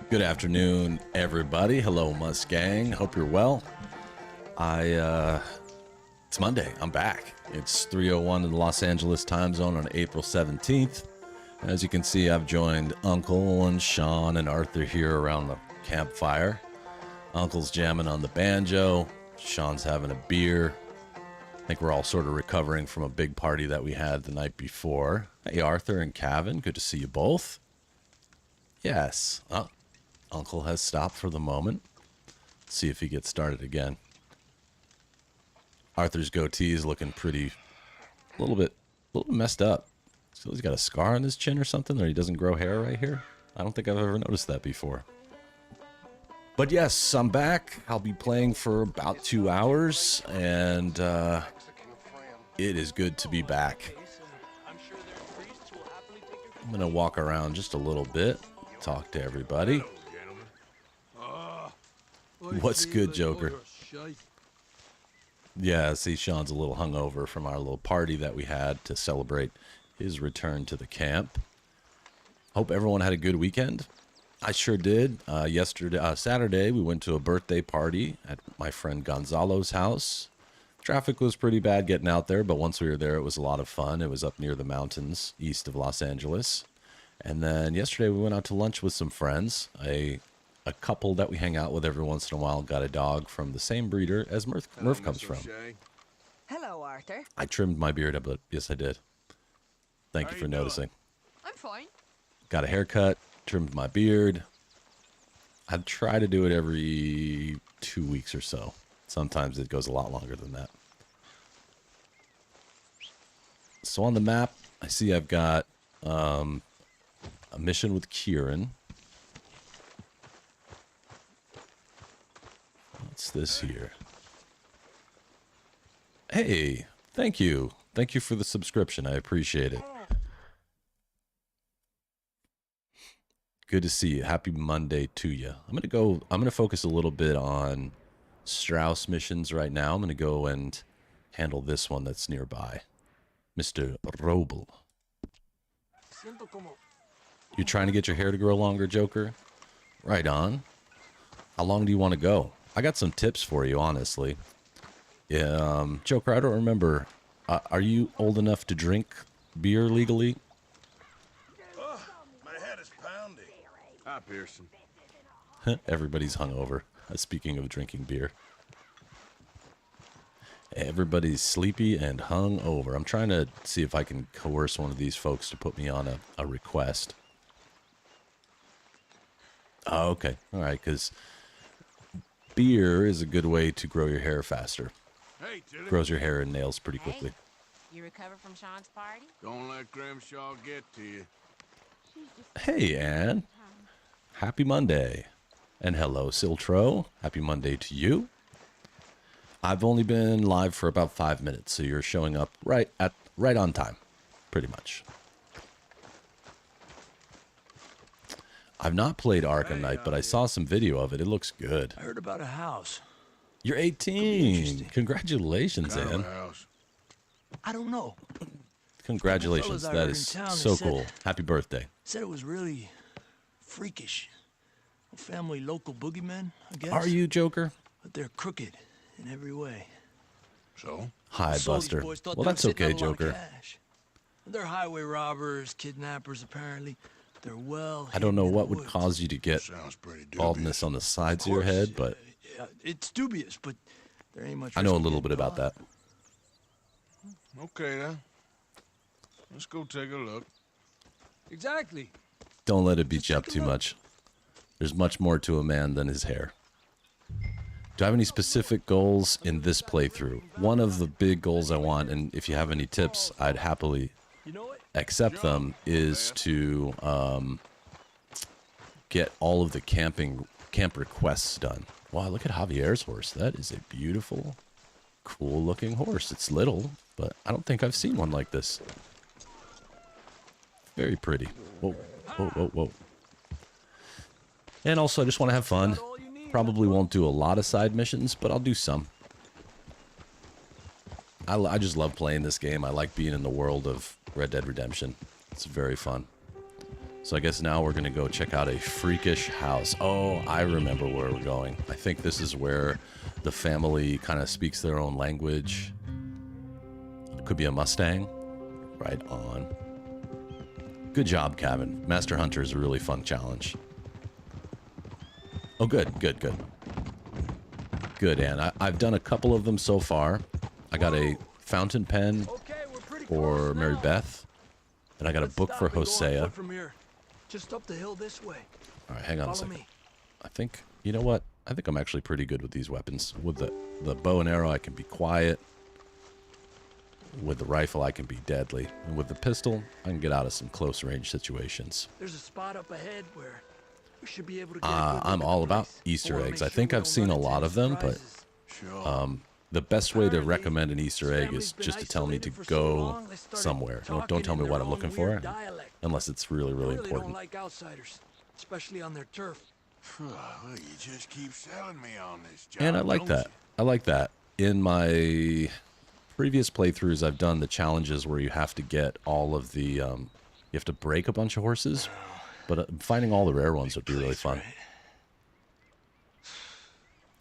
Good afternoon, everybody. Hello, Mustang. Hope you're well. It's Monday. I'm back. It's 3:01 in the Los Angeles time zone on April 17th. As you can see, I've joined Uncle and Sean and Arthur here around the campfire. Uncle's jamming on the banjo. Sean's having a beer. I think we're all sort of recovering from a big party that we had the night before. Hey, Arthur and Kevin. Good to see you both. Yes. Uncle has stopped for the moment. Let's see if he gets started again. Arthur's goatee is looking pretty, a little bit messed up. So he's got a scar on his chin or something, or he doesn't grow hair right here. I don't think I've ever noticed that before. But yes, I'm back. I'll be playing for about 2 hours, and it is good to be back. I'm gonna walk around just a little bit, talk to everybody. What's good, Joker? Yeah, see, Sean's a little hungover from our little party that we had to celebrate his return to the camp. Hope everyone had a good weekend. I sure did. Saturday, we went to a birthday party at my friend Gonzalo's house. Traffic was pretty bad getting out there, but once we were there, it was a lot of fun. It was up near the mountains east of Los Angeles. And then yesterday, we went out to lunch with some friends. A couple that we hang out with every once in a while got a dog from the same breeder as Murph comes from. Hello, Arthur. I trimmed my beard up, but yes, I did. Thank you for noticing. I'm fine. Got a haircut, trimmed my beard. I try to do it every 2 weeks or so. Sometimes it goes a lot longer than that. So on the map, I see I've got a mission with Kieran. What's this here? Hey, thank you. Thank you for the subscription. I appreciate it. Good to see you. Happy Monday to you. I'm gonna focus a little bit on Strauss missions right now. I'm gonna go and handle this one that's nearby. Mr. Robel. You trying to get your hair to grow longer, Joker? Right on. How long do you want to go? I got some tips for you, honestly. Yeah, Joker, I don't remember. Are you old enough to drink beer legally? My head is pounding. Hi, Pearson. Everybody's hungover. Speaking of drinking beer. Everybody's sleepy and hungover. I'm trying to see if I can coerce one of these folks to put me on a request. Oh, okay. All right, because beer is a good way to grow your hair faster. Hey, Tilly. Grows your hair and nails pretty quickly. You recovered from Sean's party? Don't let Grimshaw get to you. Hey, Ann. Happy Monday. And hello, Siltro. Happy Monday to you. I've only been live for about 5 minutes, so you're showing up right on time, pretty much. I've not played Arkham Knight, but I saw some video of it. It looks good. I heard about a house. You're 18. Congratulations, Ann. I don't know. Congratulations. That is so cool. Happy birthday. Said it was really freakish. A family local boogeymen, I guess. Are you, Joker? But they're crooked in every way. So? Hi, Buster. Well, that's okay, Joker. They're highway robbers, kidnappers, apparently. They're well. I don't know what would cause you to get baldness on the sides of your head, but it's dubious, but there ain't much. I know a little bit about that. Okay, then. Let's go take a look. Exactly. Don't let it beat you up too much. There's much more to a man than his hair. Do I have any specific goals in this playthrough? One of the big goals I want, and if you have any tips, I'd happily accept them, is to get all of the camp requests done. Wow, look at Javier's horse. That is a beautiful, cool looking horse. It's little, but I don't think I've seen one like this. Very pretty. Whoa, whoa, whoa, whoa. And also, I just want to have fun. Probably won't do a lot of side missions, but I'll do some. I just love playing this game. I like being in the world of Red Dead Redemption. It's very fun. So I guess now we're going to go check out a freakish house. Oh, I remember where we're going. I think this is where the family kind of speaks their own language. It could be a Mustang. Right on. Good job, Cabin. Master Hunter is a really fun challenge. Oh, good, good, good. Good, Anne. I've done a couple of them so far. I got a fountain pen for Mary Beth. And I got a book for Hosea. From here. Just up the hill this way. All right, hang on a Follow second. me. I think, you know what? I think I'm actually pretty good with these weapons. With the bow and arrow, I can be quiet. With the rifle, I can be deadly. And with the pistol, I can get out of some close range situations. There's a spot up ahead where we should be able to get a good look I'm at all the about place. Easter I wanna eggs. make I sure think we I've don't seen run a into lot any of them, but surprises. Sure. the best way to Apparently, recommend an Easter egg family's is been just to tell me to isolated for so go long, they started somewhere. Don't talking tell me in what their I'm own looking weird for, dialect. unless it's really, They really really important. don't like outsiders, especially on their turf. Well, you just keep selling me on this job. And I like don't that. I like that. In my previous playthroughs, I've done the challenges where you have to get all of the, you have to break a bunch of horses, but finding all the rare ones would be really fun.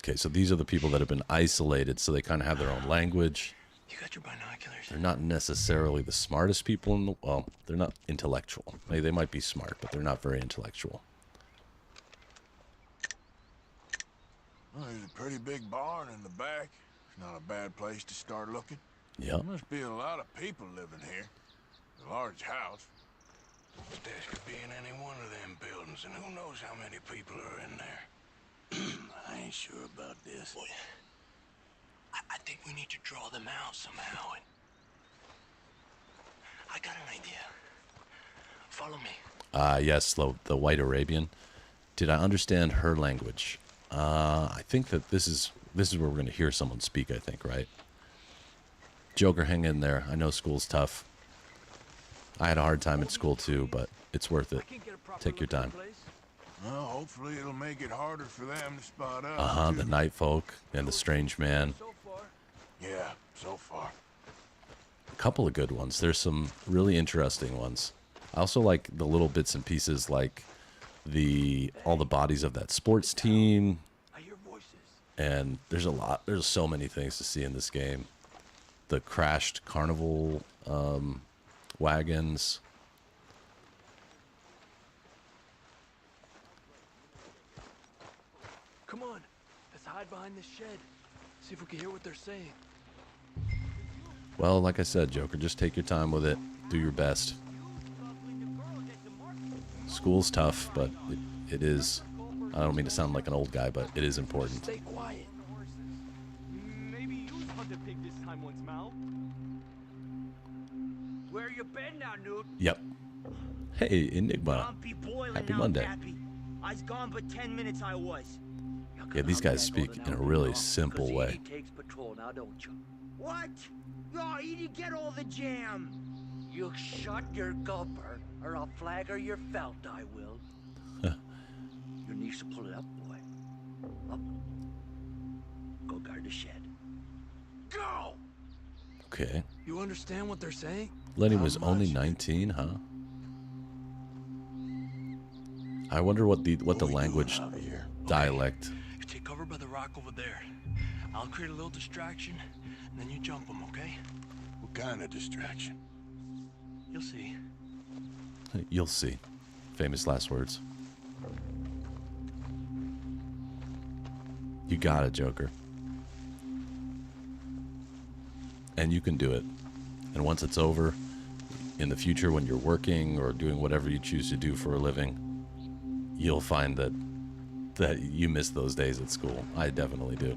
Okay, so these are the people that have been isolated, so they kind of have their own language. You got your binoculars? They're not necessarily the smartest people in the, well, they're not intellectual. They might be smart, but they're not very intellectual. Well, there's a pretty big barn in the back. It's not a bad place to start looking. Yep. There must be a lot of people living here. A large house. This could be in any one of them buildings, and who knows how many people are in there. I ain't sure about this. Boy, I think we need to draw them out somehow. I got an idea. Follow me. Yes, the White Arabian. Did I understand her language? I think that this is where we're going to hear someone speak, I think, right? Joker, hang in there. I know school's tough. I had a hard time at school too, but it's worth it. Take your time. Well, hopefully it'll make it harder for them to spot us. Uh-huh, too. the night folk and the strange man. Yeah, so far. A couple of good ones. There's some really interesting ones. I also like the little bits and pieces, like all the bodies of that sports team. I hear voices. And there's so many things to see in this game. The crashed carnival wagons. Come on, let's hide behind this shed. See if we can hear what they're saying. Well, like I said, Joker, just take your time with it. Do your best. School's tough, but it is. I don't mean to sound like an old guy, but it is important. Stay quiet. Maybe you hunt a pig this time once, Mal. Where you been now, Newt? Yep. Hey, Enigma. Don't be boiling Happy now, Monday. Cappy. I's gone but 10 minutes I was. Yeah, these guys speak in a really simple way. Takes patrol now, don't you? What? No, Edie, get all the jam. You shut your gulper, or I'll flagger your felt, I will. Your niece will pull it up, boy. Up. Go guard the shed. Go! Okay. You understand what they're saying? Lenny was only 19, huh? I wonder what the language dialect. You take cover by the rock over there. I'll create a little distraction, and then you jump them, okay? What kind of distraction? You'll see. You'll see. Famous last words. You got it, Joker. And you can do it. And once it's over, in the future when you're working or doing whatever you choose to do for a living, you'll find that you miss those days at school. I definitely do.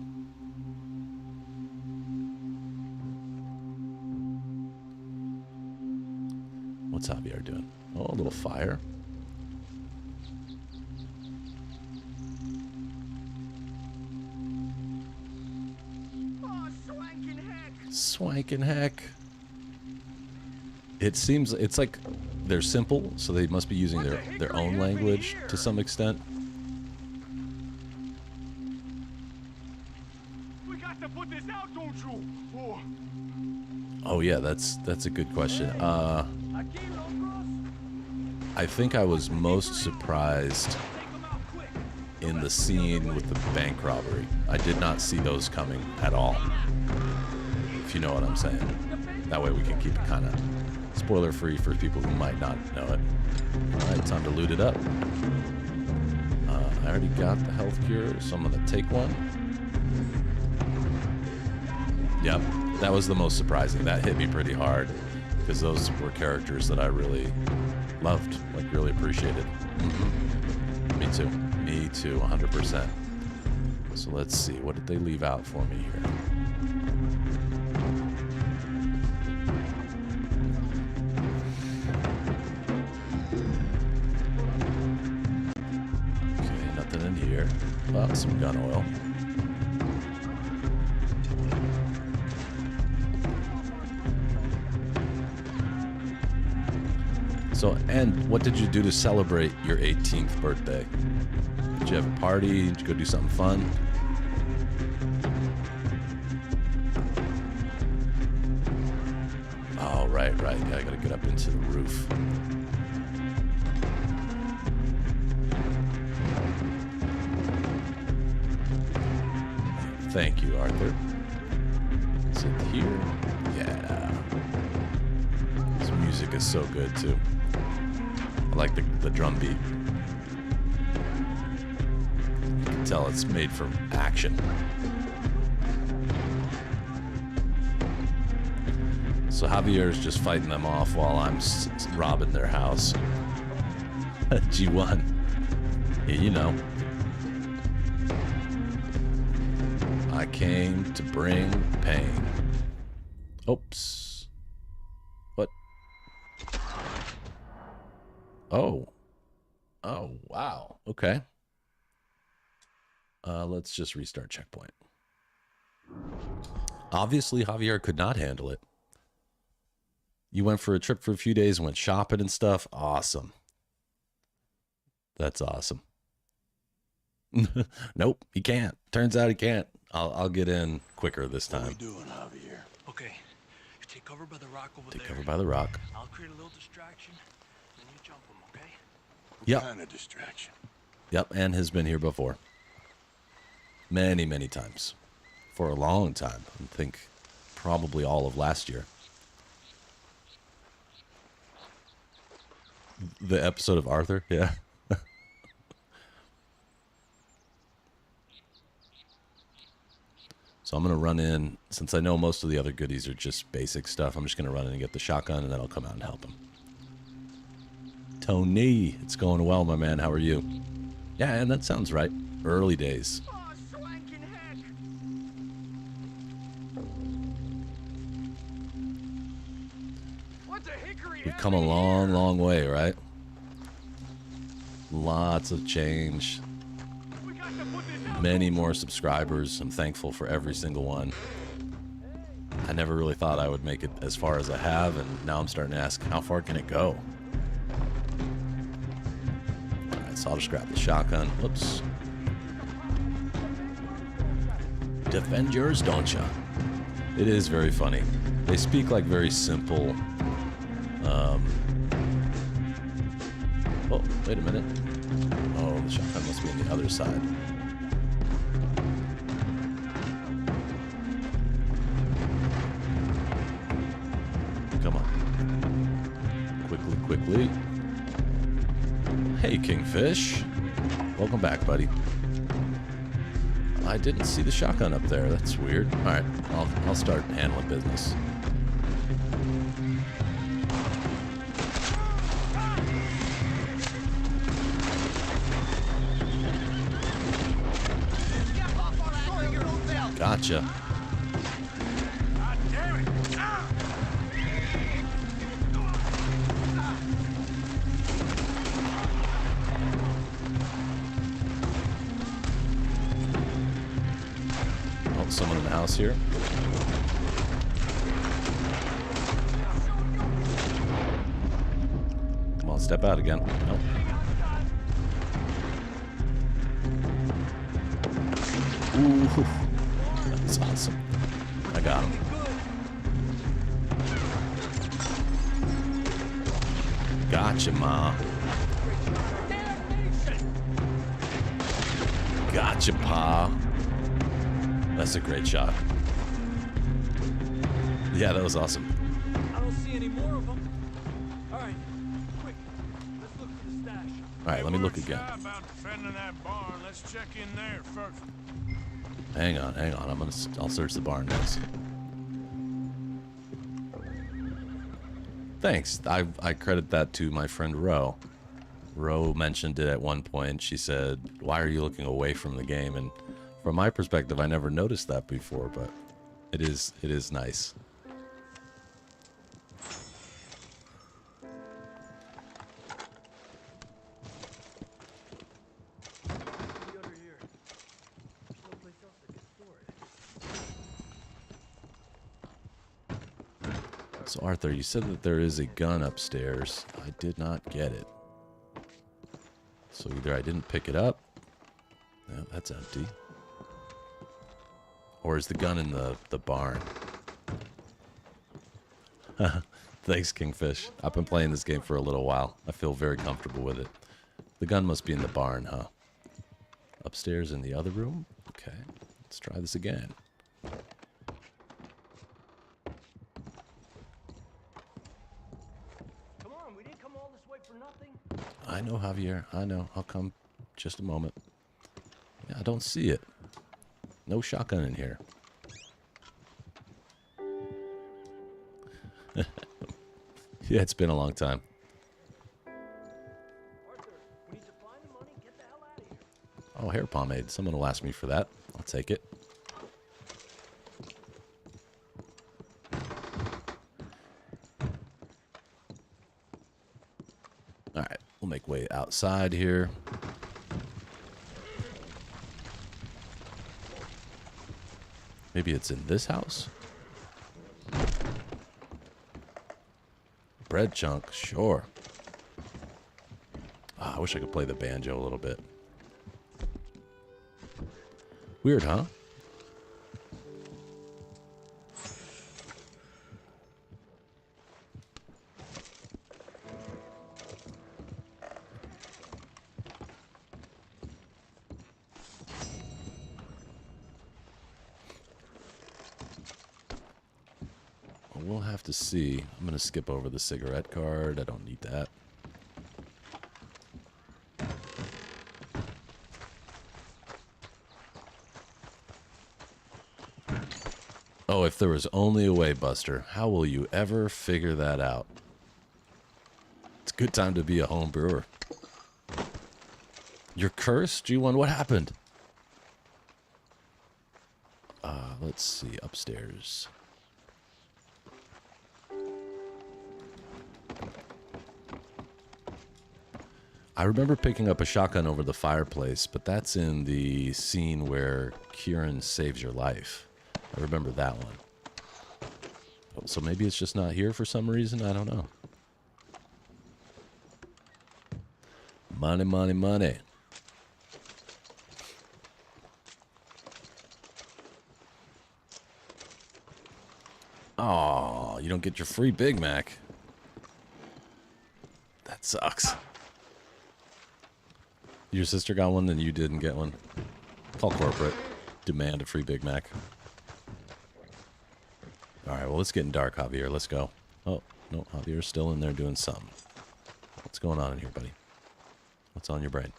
What's Javier doing? Oh, a little fire. Oh, swanking heck! Swanking heck. It seems it's like they're simple, so they must be using their own language to some extent. We got to put this out, don't you? Oh. Oh yeah, that's a good question. Aquí, locos. I think I was most surprised in the scene with the bank robbery. I did not see those coming at all, if you know what I'm saying. That way we can keep it kind of spoiler free for people who might not know it. Alright, time to loot it up. I already got the health cure, so I'm gonna take one. Yep, that was the most surprising. That hit me pretty hard because those were characters that I really loved, like really appreciated. Me too. Me too, 100%. So let's see, what did they leave out for me here? Okay, nothing in here. Oh, some gun oil. So, and what did you do to celebrate your 18th birthday? Did you have a party? Did you go do something fun? Oh, right. Yeah, I gotta get up into the roof. Thank you, Arthur. Is it here? Yeah. This music is so good, too. I like the drum beat. You can tell it's made for action. So Javier's just fighting them off while I'm robbing their house. G1. Yeah, you know. I came to bring pain. Oops. What? Oh, wow. Okay. Let's just restart checkpoint. Obviously, Javier could not handle it. You went for a trip for a few days and went shopping and stuff. Awesome. That's awesome. Nope, he can't. Turns out he can't. I'll get in quicker this time. What are we doing, Javier? Okay, you take cover by the rock over there. Take cover by the rock. I'll create a little distraction, then you jump them, okay? Yep. What kind of distraction? Yep, and has been here before. Many, many times. For a long time. I think probably all of last year. The episode of Arthur, yeah. So I'm going to run in, since I know most of the other goodies are just basic stuff, I'm just going to run in and get the shotgun, and then I'll come out and help him. Tony, it's going well, my man. How are you? Yeah, and that sounds right. Early days. Oh, swanking heck! What the hickory? We've come a long, long way, right? Lots of change. We got to put this out. Many more subscribers. I'm thankful for every single one. I never really thought I would make it as far as I have, and now I'm starting to ask, how far can it go? Alright, so I'll just grab the shotgun. Whoops. Defend yours, don't ya? It is very funny. They speak like very simple. Oh, wait a minute. Oh, the shotgun must be on the other side. Come on. Quickly. Hey, Kingfish. Welcome back, buddy. I didn't see the shotgun up there. That's weird. All right, I'll start handling business. Gotcha. God damn it! Ah! Oh, someone in the house here. Come on, step out again. Nope. Ooh. That's awesome. I got him. Gotcha, Ma. Gotcha, Pa. That's a great shot. Yeah, that was awesome. I don't see any more of them. All right, quick. Let's look for the stash. All right, let me look We're again. shy about defending that barn. Let's check in there first. Hang on. I'll search the barn next. Thanks. I credit that to my friend Ro. Ro mentioned it at one point. She said, "Why are you looking away from the game?" And from my perspective, I never noticed that before, but it is nice. Maybe under here. There's no place else that can store it. So Arthur, you said that there is a gun upstairs. I did not get it. So either I didn't pick it up. No, that's empty. Or is the gun in the barn? Thanks, Kingfish. I've been playing this game for a little while. I feel very comfortable with it. The gun must be in the barn, huh? Upstairs in the other room? Okay, let's try this again. Come on, we didn't come all this way for nothing. I know, Javier. I know. I'll come just a moment. Yeah, I don't see it. No shotgun in here. Yeah, it's been a long time. Arthur, we need to find the money, get the hell out of here. Oh, hair pomade. Someone will ask me for that. I'll take it. All right, we'll make way outside here. Maybe it's in this house? Bread chunk, sure. Ah, I wish I could play the banjo a little bit. Weird, huh? We'll have to see. I'm going to skip over the cigarette card. I don't need that. Oh, if there was only a way, Buster. How will you ever figure that out? It's a good time to be a home brewer. You're cursed? G1, what happened? Let's see. Upstairs. I remember picking up a shotgun over the fireplace, but that's in the scene where Kieran saves your life. I remember that one. Oh, so maybe it's just not here for some reason? I don't know. Money, money, money. Oh, you don't get your free Big Mac. That sucks. Your sister got one and you didn't get one. Call corporate. Demand a free Big Mac. Alright, well, it's getting dark, Javier. Let's go. Oh, no, Javier's still in there doing something. What's going on in here, buddy? What's on your brain?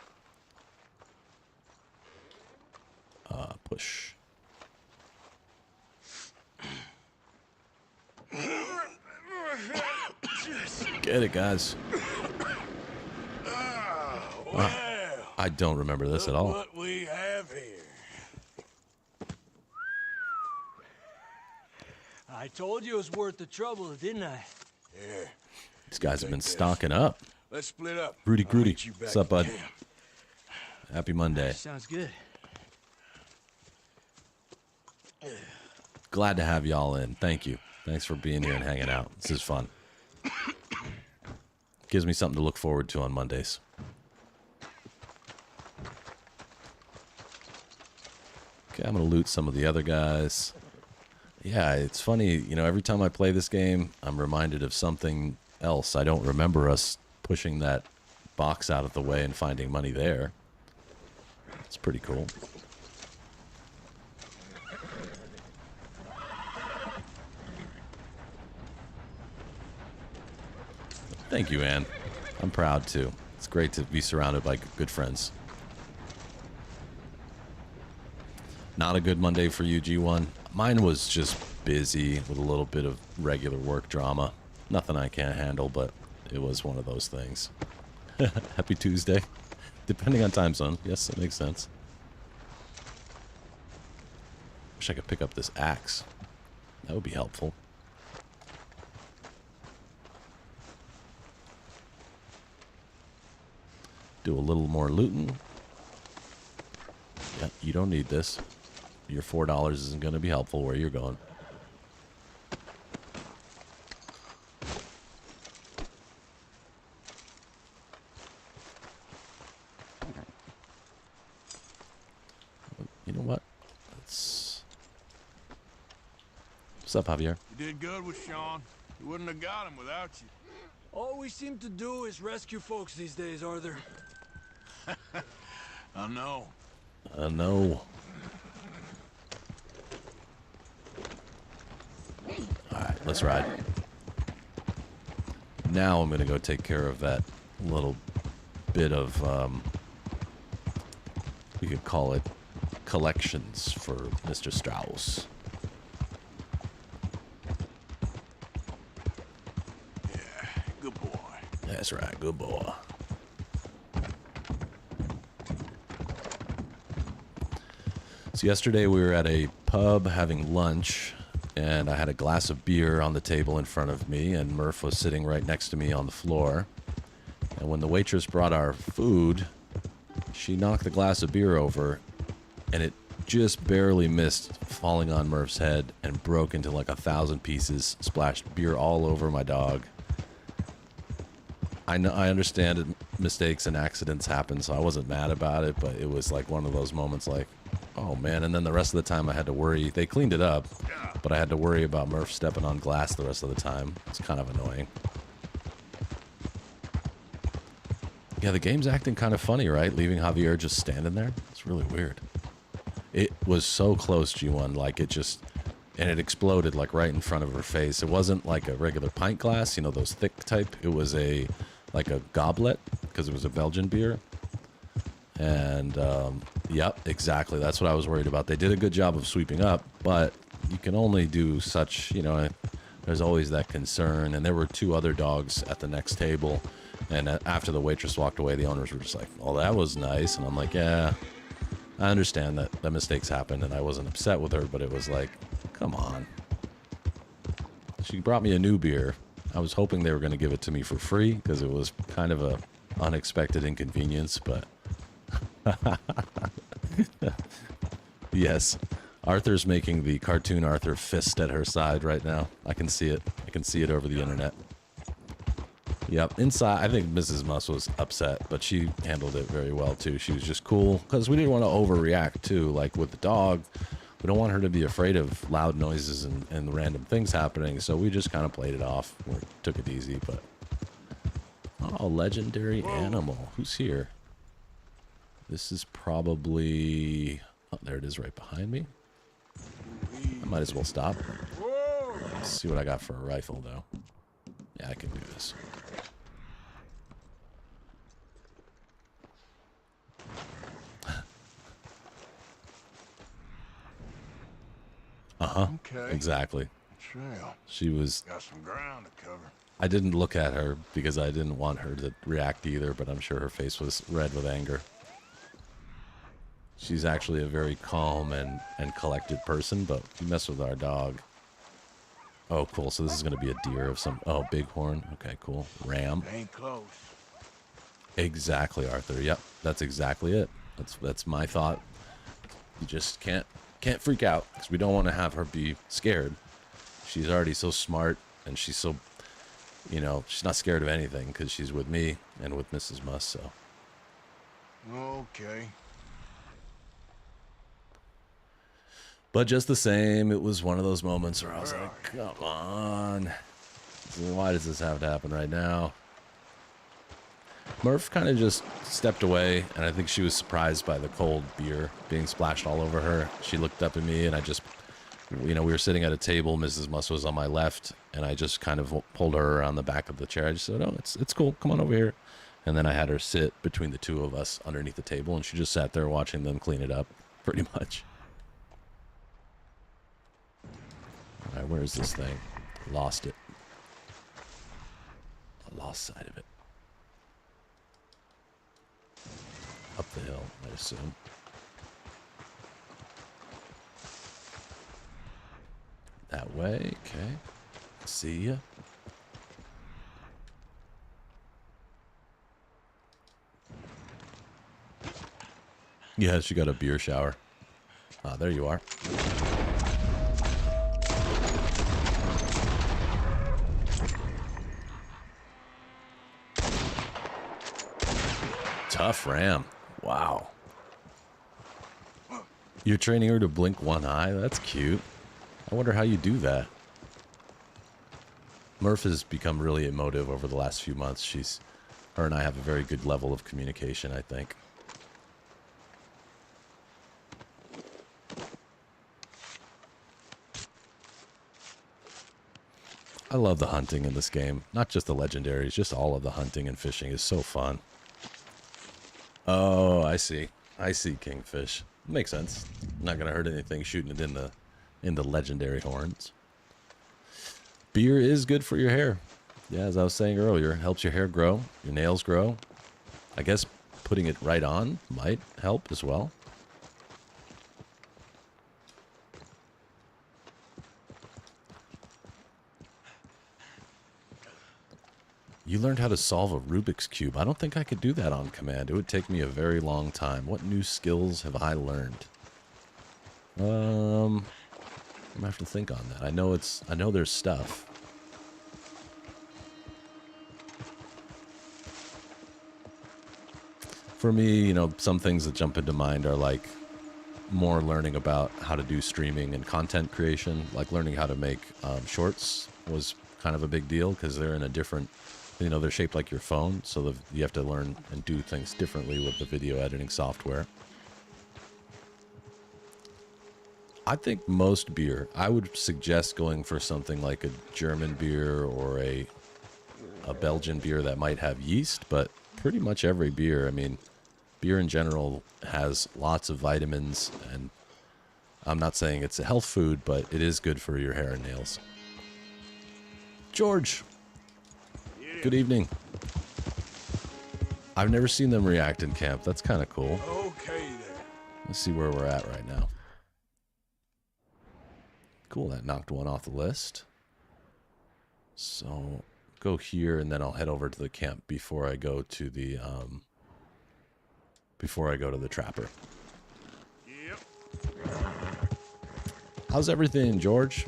Push. Get it, guys. Well, I don't remember this at all. what we have here. I told you it was worth the trouble, didn't I? Here, These guys have take been this. stocking up. Let's split up. Rudy I'll Groody. meet you back What's up, bud? at camp. Happy Monday. Sounds good. Glad to have y'all in. Thank you. Thanks for being here and hanging out. This is fun. Gives me something to look forward to on Mondays. Okay, I'm going to loot some of the other guys. Yeah, it's funny. You know, every time I play this game, I'm reminded of something else. I don't remember us pushing that box out of the way and finding money there. It's pretty cool. Thank you, Ann. I'm proud, too. It's great to be surrounded by good friends. Not a good Monday for you, G1. Mine was just busy with a little bit of regular work drama. Nothing I can't handle, but it was one of those things. Happy Tuesday. Depending on time zone. Yes, that makes sense. Wish I could pick up this axe. That would be helpful. Do a little more looting. Yeah, you don't need this. Your $4 isn't going to be helpful where you're going. You know what? Let's... What's up, Javier? You did good with Sean. You wouldn't have got him without you. All we seem to do is rescue folks these days, Arthur. I know. I know. Alright, let's ride. Now I'm going to go take care of that little bit of, we could call it collections for Mr. Strauss. Yeah, good boy. That's right, good boy. So yesterday we were at a pub having lunch, and I had a glass of beer on the table in front of me, and Murph was sitting right next to me on the floor. And when the waitress brought our food, she knocked the glass of beer over, and it just barely missed falling on Murph's head and broke into like 1,000 pieces, splashed beer all over my dog. I understand that mistakes and accidents happen, so I wasn't mad about it, but it was like one of those moments like, oh man. And then the rest of the time I had to worry. They cleaned it up, but I had to worry about Murph stepping on glass the rest of the time. It's kind of annoying. Yeah, the game's acting kind of funny, right? Leaving Javier just standing there. It's really weird. It was so close, G1, like it just... And it exploded like right in front of her face. It wasn't like a regular pint glass, you know, those thick type. It was like a goblet, because it was a Belgian beer. And, yep, exactly. That's what I was worried about. They did a good job of sweeping up, but you can only do such, you know, there's always that concern. And there were 2 other dogs at the next table. And after the waitress walked away, the owners were just like, oh, that was nice. And I'm like, yeah, I understand that mistakes happen. And I wasn't upset with her, but it was like, come on. She brought me a new beer. I was hoping they were going to give it to me for free because it was kind of a unexpected inconvenience, but yes, Arthur's making the cartoon Arthur fist at her side right now. I can see it. I can see it over the internet. Yep, inside, I think Mrs. Muss was upset, but she handled it very well too. She was just cool because we didn't want to overreact too. Like with the dog, we don't want her to be afraid of loud noises and random things happening, so we just kind of played it off. We took it easy, but... Oh, legendary animal. Who's here? This is probably... Oh, there it is right behind me. I might as well stop. Let's see what I got for a rifle, though. Yeah, I can do this. Uh-huh. Okay. Exactly. Trail. She was... Got some ground to cover. I didn't look at her because I didn't want her to react either, but I'm sure her face was red with anger. She's actually a very calm and collected person, but you mess with our dog. Oh, cool. So this is going to be a deer of some... Oh, bighorn. Okay, cool. Ram. Ain't close. Exactly, Arthur. Yep, that's exactly it. That's my thought. You just can't freak out because we don't want to have her be scared. She's already so smart, and she's so... You know, she's not scared of anything because she's with me and with Mrs. Muss, so... Okay. But just the same, it was one of those moments where I was like, come on. Why does this have to happen right now? Murph kind of just stepped away, and I think she was surprised by the cold beer being splashed all over her. She looked up at me, and I just, we were sitting at a table. Mrs. Muss was on my left, and I just kind of pulled her around the back of the chair. I just said, "Oh, it's cool. Come on over here." And then I had her sit between the two of us underneath the table, and she just sat there watching them clean it up, pretty much. All right, where's this thing? Lost it. I lost sight of it. Up the hill, I assume. That way, okay. See ya. Yeah, she got a beer shower. Ah, there you are. Tough ram. Wow. You're training her to blink one eye? That's cute. I wonder how you do that. Murph has become really emotive over the last few months. Her and I have a very good level of communication, I think. I love the hunting in this game. Not just the legendaries, just all of the hunting and fishing is so fun. Oh, I see. I see, Kingfish. Makes sense. Not gonna hurt anything shooting it in the legendary horns. Beer is good for your hair. Yeah, as I was saying earlier, helps your hair grow, your nails grow. I guess putting it right on might help as well. You learned how to solve a Rubik's Cube. I don't think I could do that on command. It would take me a very long time. What new skills have I learned? I'm gonna have to think on that. I know there's stuff. For me, some things that jump into mind are like more learning about how to do streaming and content creation. Like learning how to make shorts was kind of a big deal because they're in a different, they're shaped like your phone. So you have to learn and do things differently with the video editing software. I think most beer, I would suggest going for something like a German beer or a Belgian beer that might have yeast, but pretty much every beer, I mean, beer in general has lots of vitamins, and I'm not saying it's a health food, but it is good for your hair and nails. George, good evening. I've never seen them react in camp. That's kind of cool. Okay there. Let's see where we're at right now. Cool, that knocked one off the list. So go here, and then I'll head over to the camp before I go to the trapper. Yep. How's everything, George?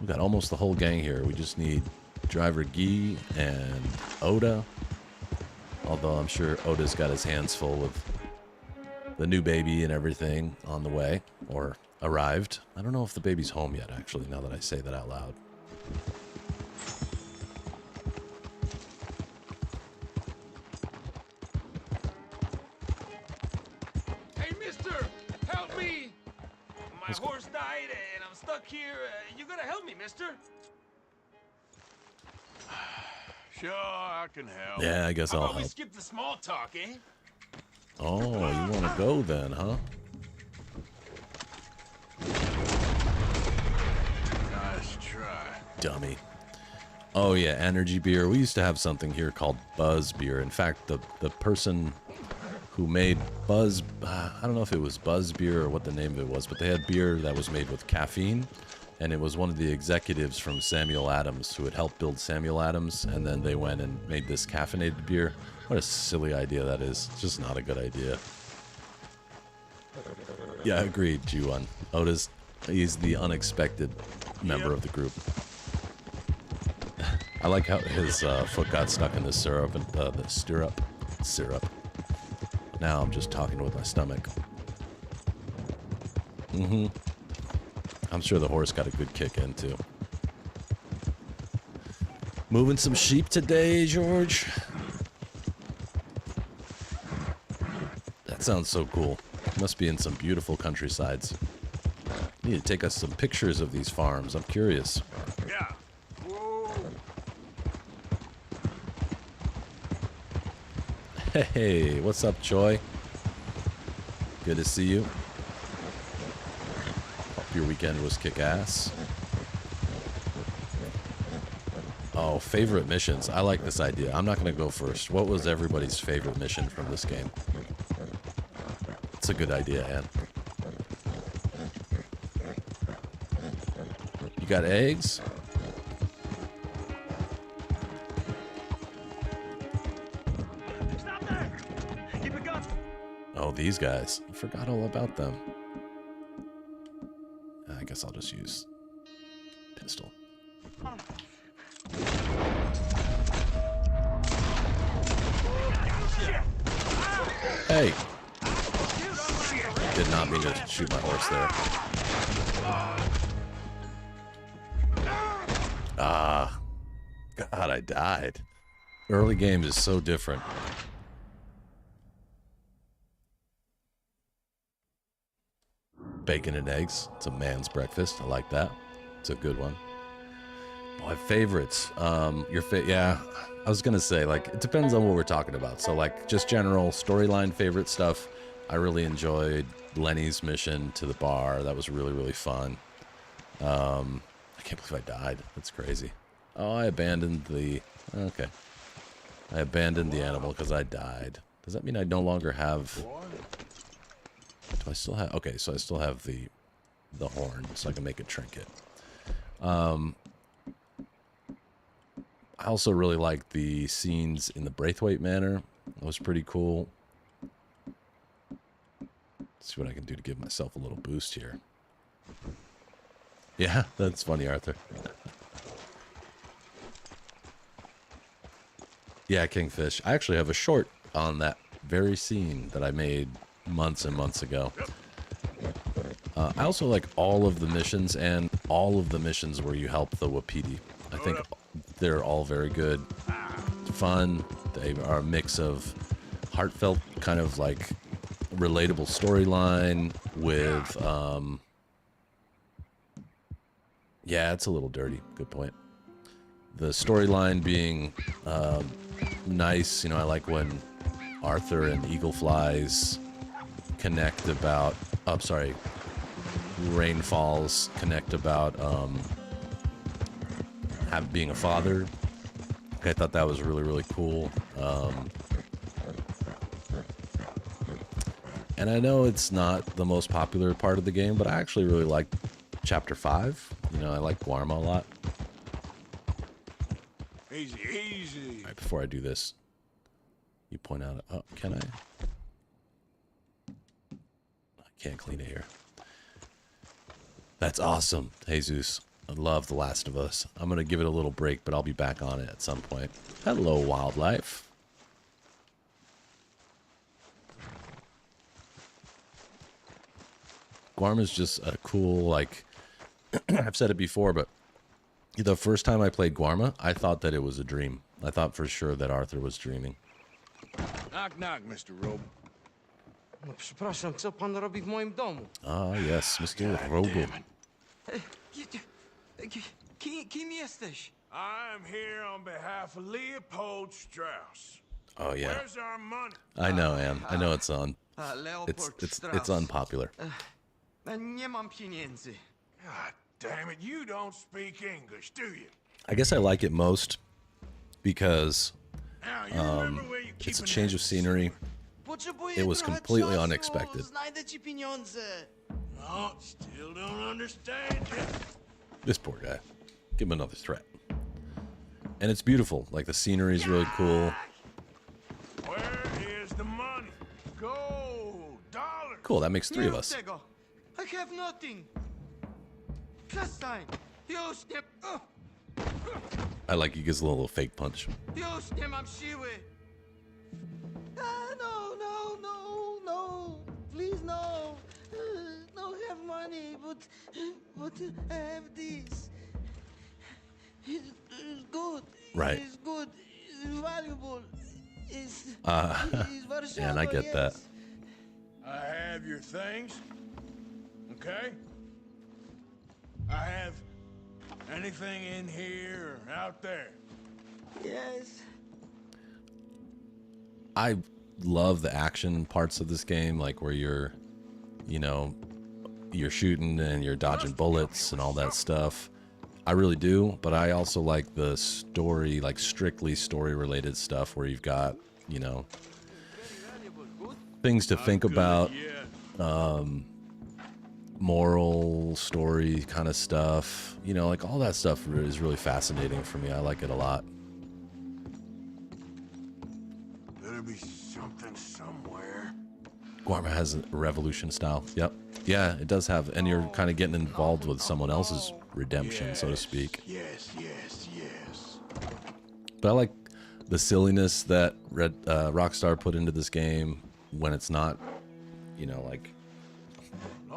We've got almost the whole gang here. We just need Driver Guy and Oda. Although I'm sure Oda's got his hands full with the new baby and everything on the way, or arrived. I don't know if the baby's home yet, actually, now that I say that out loud. Hey, mister! Help me! My horse died and I'm stuck here. You gotta help me, mister. Sure, I can help. Yeah, I guess How I'll about we help. skip the small talk, eh? Oh, you want to go then, huh? Nice try. Dummy. Oh yeah, energy beer. We used to have something here called Buzz beer. In fact, the person who made Buzz, I don't know if it was Buzz beer or what the name of it was, but they had beer that was made with caffeine, and it was one of the executives from Samuel Adams who had helped build Samuel Adams, and then they went and made this caffeinated beer. What a silly idea that is. It's just not a good idea. Yeah, I agreed, G1. He's the unexpected member of the group. I like how his foot got stuck in the syrup and the syrup. Now I'm just talking with my stomach. I'm sure the horse got a good kick in too. Moving some sheep today, George. That sounds so cool. Must be in some beautiful countrysides. You need to take us some pictures of these farms. I'm curious. Yeah. Whoa. Hey, what's up, Choi? Good to see you. Hope your weekend was kick-ass. Oh, favorite missions. I like this idea. I'm not going to go first. What was everybody's favorite mission from this game? It's a good idea, Ann. You got eggs? Stop there! Keep it going! Oh, these guys. I forgot all about them. I guess I'll just use pistol. Hey! Did not mean to shoot my horse there. Ah. God, I died. Early games is so different. Bacon and eggs. It's a man's breakfast. I like that. It's a good one. My favorites. Yeah, I was gonna say, like, it depends on what we're talking about. So, like, just general storyline favorite stuff. I really enjoyed Lenny's mission to the bar. That was really, really fun. I can't believe I died. That's crazy. Oh, I abandoned the... Okay. I abandoned the animal because I died. Does that mean I no longer have... Do I still have... Okay, so I still have the horn, so I can make a trinket. I also really liked the scenes in the Braithwaite Manor. That was pretty cool. Let's see what I can do to give myself a little boost here. Yeah, that's funny, Arthur. Yeah, Kingfish. I actually have a short on that very scene that I made months and months ago. I also like all of the missions and all of the missions where you help the Wapiti. I think they're all very good. Fun. They are a mix of heartfelt, kind of like relatable storyline with, yeah, it's a little dirty. Good point. The storyline being nice. You know, I like when Arthur and Eagle Flies connect about... Oh, sorry. Rain Falls connect about being a father. I thought that was really, really cool. And I know it's not the most popular part of the game, but I actually really like Chapter 5. You know, I like Guarma a lot. Easy, easy. All right, before I do this, you point out... Oh, can I? I can't clean it here. That's awesome, Jesus. I love The Last of Us. I'm going to give it a little break, but I'll be back on it at some point. Hello, wildlife. Guarma's just a cool, like... I've said it before, but the first time I played Guarma, I thought that it was a dream. I thought for sure that Arthur was dreaming. Knock, knock, Mr. Robe. No, przepraszam, co pan robi w moim domu? Ah, yes, Mr. Robo. Kim jesteś? I'm here on behalf of Leopold Strauss. Oh, yeah. Where's our money? I know, Ann. I know it's on. Leopold It's unpopular. Nie mam pieniędzy. God damn it, you don't speak English, do you? I guess I like it most because Now, you remember where you keep it's a change of scenery. Potrzebuję It was trochę completely czasu. unexpected. Znajdę ci pieniądze. Oh, still don't understand you. This poor guy. Give him another threat. And it's beautiful. Like, the scenery is really cool. Where is the money? Gold, dollars. Cool, that makes 3 Nie of rób us. tego. I have nothing. Przestań. Już nie... I like he gives a little fake punch. Już nie mam siły. No. Please, no. No have money, but I have this. It's good. Right. It's good. It's valuable. It's And I get that. I have your things, okay? I have anything in here or out there. Yes. I love the action parts of this game, like where you're, you know, you're shooting and you're dodging bullets and all that stuff. I really do, but I also like the story, like strictly story related stuff where you've got, you know, things to think about, moral story kind of stuff, you know, like all that stuff is really fascinating for me. I like it a lot. Better be something somewhere. Guarma has a revolution style. Yep. Yeah, it does have, and you're kind of getting involved with someone else's redemption, so to speak. Yes, yes, yes. But I like the silliness that Rockstar put into this game when it's not, you know, like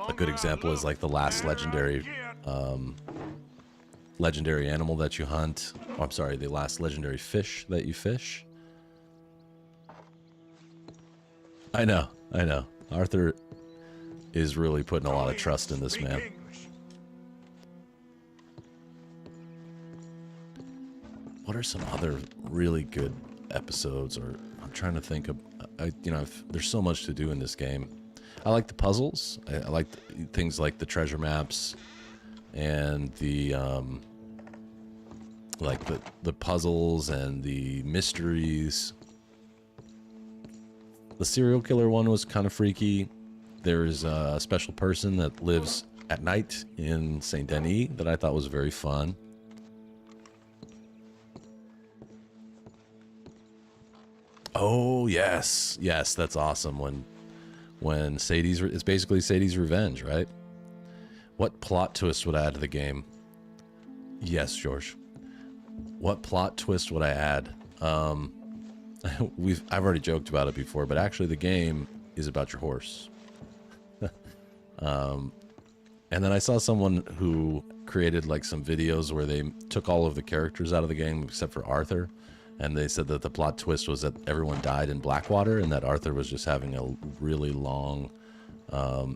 a good example is like the last legendary animal that you hunt. Oh, I'm sorry, the last legendary fish that you fish. I know. Arthur is really putting a lot of trust in this man. What are some other really good episodes? Or I'm trying to think of, there's so much to do in this game. I like the puzzles. I like things like the treasure maps and the like the puzzles and the mysteries. The serial killer one was kind of freaky. There's a special person that lives at night in Saint Denis that I thought was very fun. Oh yes, that's awesome. When Sadie's, it's basically Sadie's revenge, right? What plot twist would I add to the game? Yes, George. What plot twist would I add? I've already joked about it before, but actually the game is about your horse. And then I saw someone who created like some videos where they took all of the characters out of the game except for Arthur, and they said that the plot twist was that everyone died in Blackwater and that Arthur was just having a really long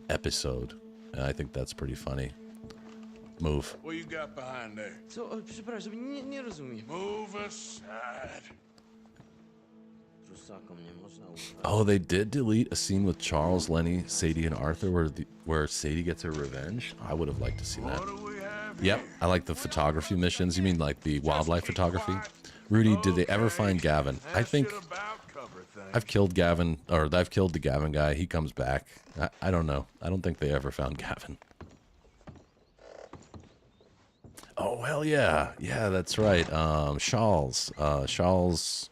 episode. And I think that's pretty funny. Move. What you got behind there? Co? Przepraszam, nie rozumiem. Move aside. Prusakom nie można ufać. Oh, they did delete a scene with Charles, Lenny, Sadie, and Arthur where Sadie gets her revenge. I would have liked to see that. What do we have Yep, here? I like the photography missions. You mean like the wildlife photography? Rudy, did they ever find Gavin? I think I've killed Gavin, or I've killed the Gavin guy. He comes back. I don't know. I don't think they ever found Gavin. Oh, hell yeah. Yeah, that's right. Charles. Charles,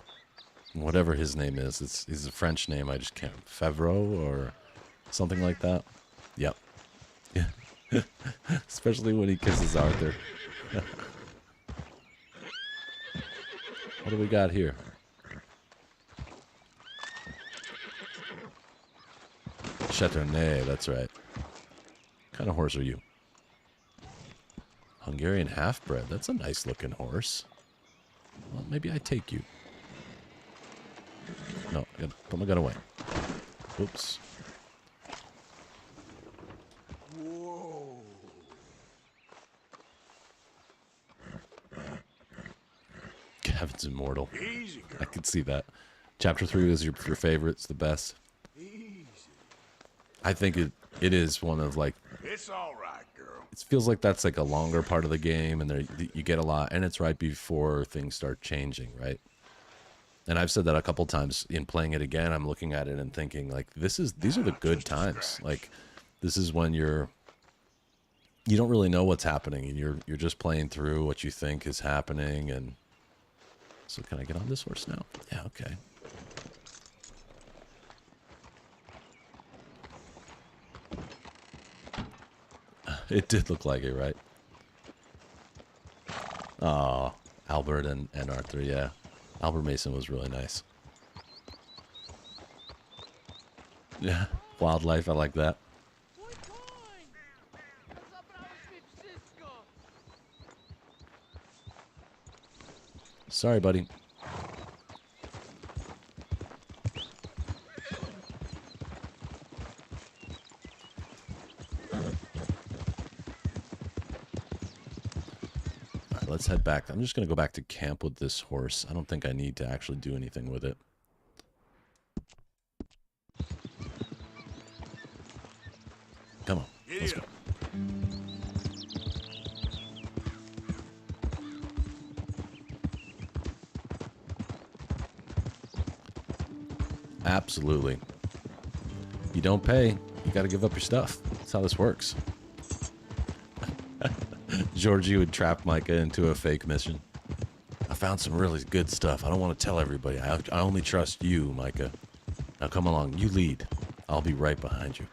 whatever his name is. It's a French name. I just can't. Favreau or something like that. Yep. Yeah. Especially when he kisses Arthur. What do we got here? Châteauneuf, that's right. What kind of horse are you? Hungarian half-bred. That's a nice looking horse. Well, maybe I take you. No, I gotta put my gun away. Oops. Whoa. Gavin's immortal. Easy, girl. I could see that. Chapter 3 was your favorite. It's the best. Easy. I think it is one of like, It's all right, girl. it feels like that's like a longer part of the game, and there you get a lot, and it's right before things start changing, right? And I've said that a couple times in playing it again. I'm looking at it and thinking like, these are the good times. Like, this is when you don't really know what's happening, and you're just playing through what you think is happening. And so, can I get on this horse now? Yeah, okay. It did look like it, right? Oh, Albert and Arthur, yeah. Albert Mason was really nice. Yeah, wildlife, I like that. Sorry, buddy. All right, let's head back. I'm just going to go back to camp with this horse. I don't think I need to actually do anything with it. Come on. Let's go. Absolutely. You don't pay, you got to give up your stuff. That's how this works. Georgie would trap Micah into a fake mission. I found some really good stuff. I don't want to tell everybody. I only trust you, Micah. Now come along. You lead. I'll be right behind you.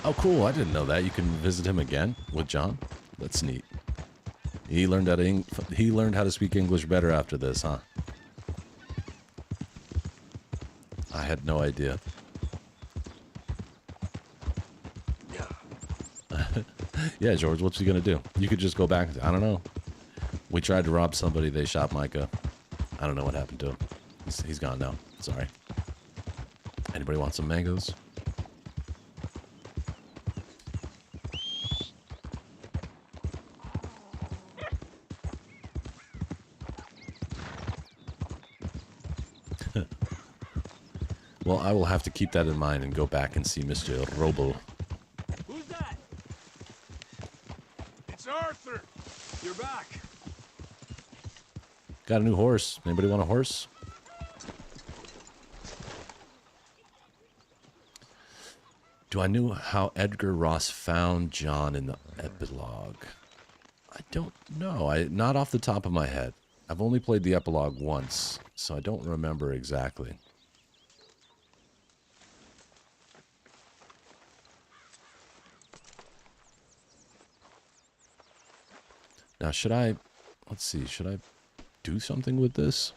Oh, cool. I didn't know that. You can visit him again with John. That's neat. He learned how to speak English better after this, huh? I had no idea. Yeah, George, what's he gonna do? You could just go back. I don't know. We tried to rob somebody. They shot Micah. I don't know what happened to him. He's gone now. Sorry. Anybody want some mangoes? Well, I will have to keep that in mind and go back and see Mr. Robo. Who's that? It's Arthur. You're back. Got a new horse. Anybody want a horse? Do I know how Edgar Ross found John in the epilogue? I don't know. Not off the top of my head. I've only played the epilogue once, so I don't remember exactly. Now, should I... Let's see. Should I do something with this?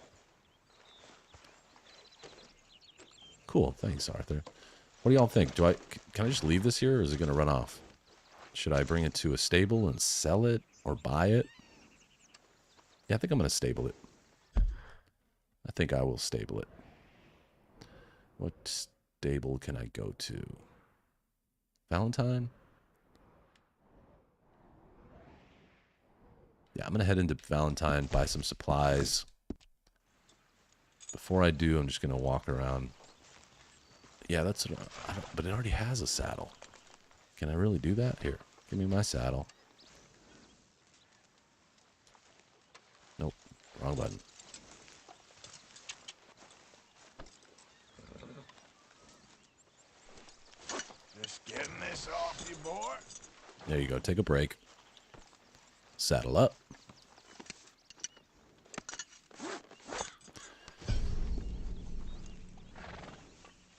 Cool. Thanks, Arthur. What do y'all think? Can I just leave this here, or is it going to run off? Should I bring it to a stable and sell it, or buy it? Yeah, I think I'm going to stable it. I think I will stable it. What stable can I go to? Valentine? Yeah, I'm going to head into Valentine, buy some supplies. Before I do, I'm just going to walk around. Yeah, that's what but it already has a saddle. Can I really do that? Here, give me my saddle. Nope, wrong button. Just getting this off you, boy. There you go, take a break. Saddle up.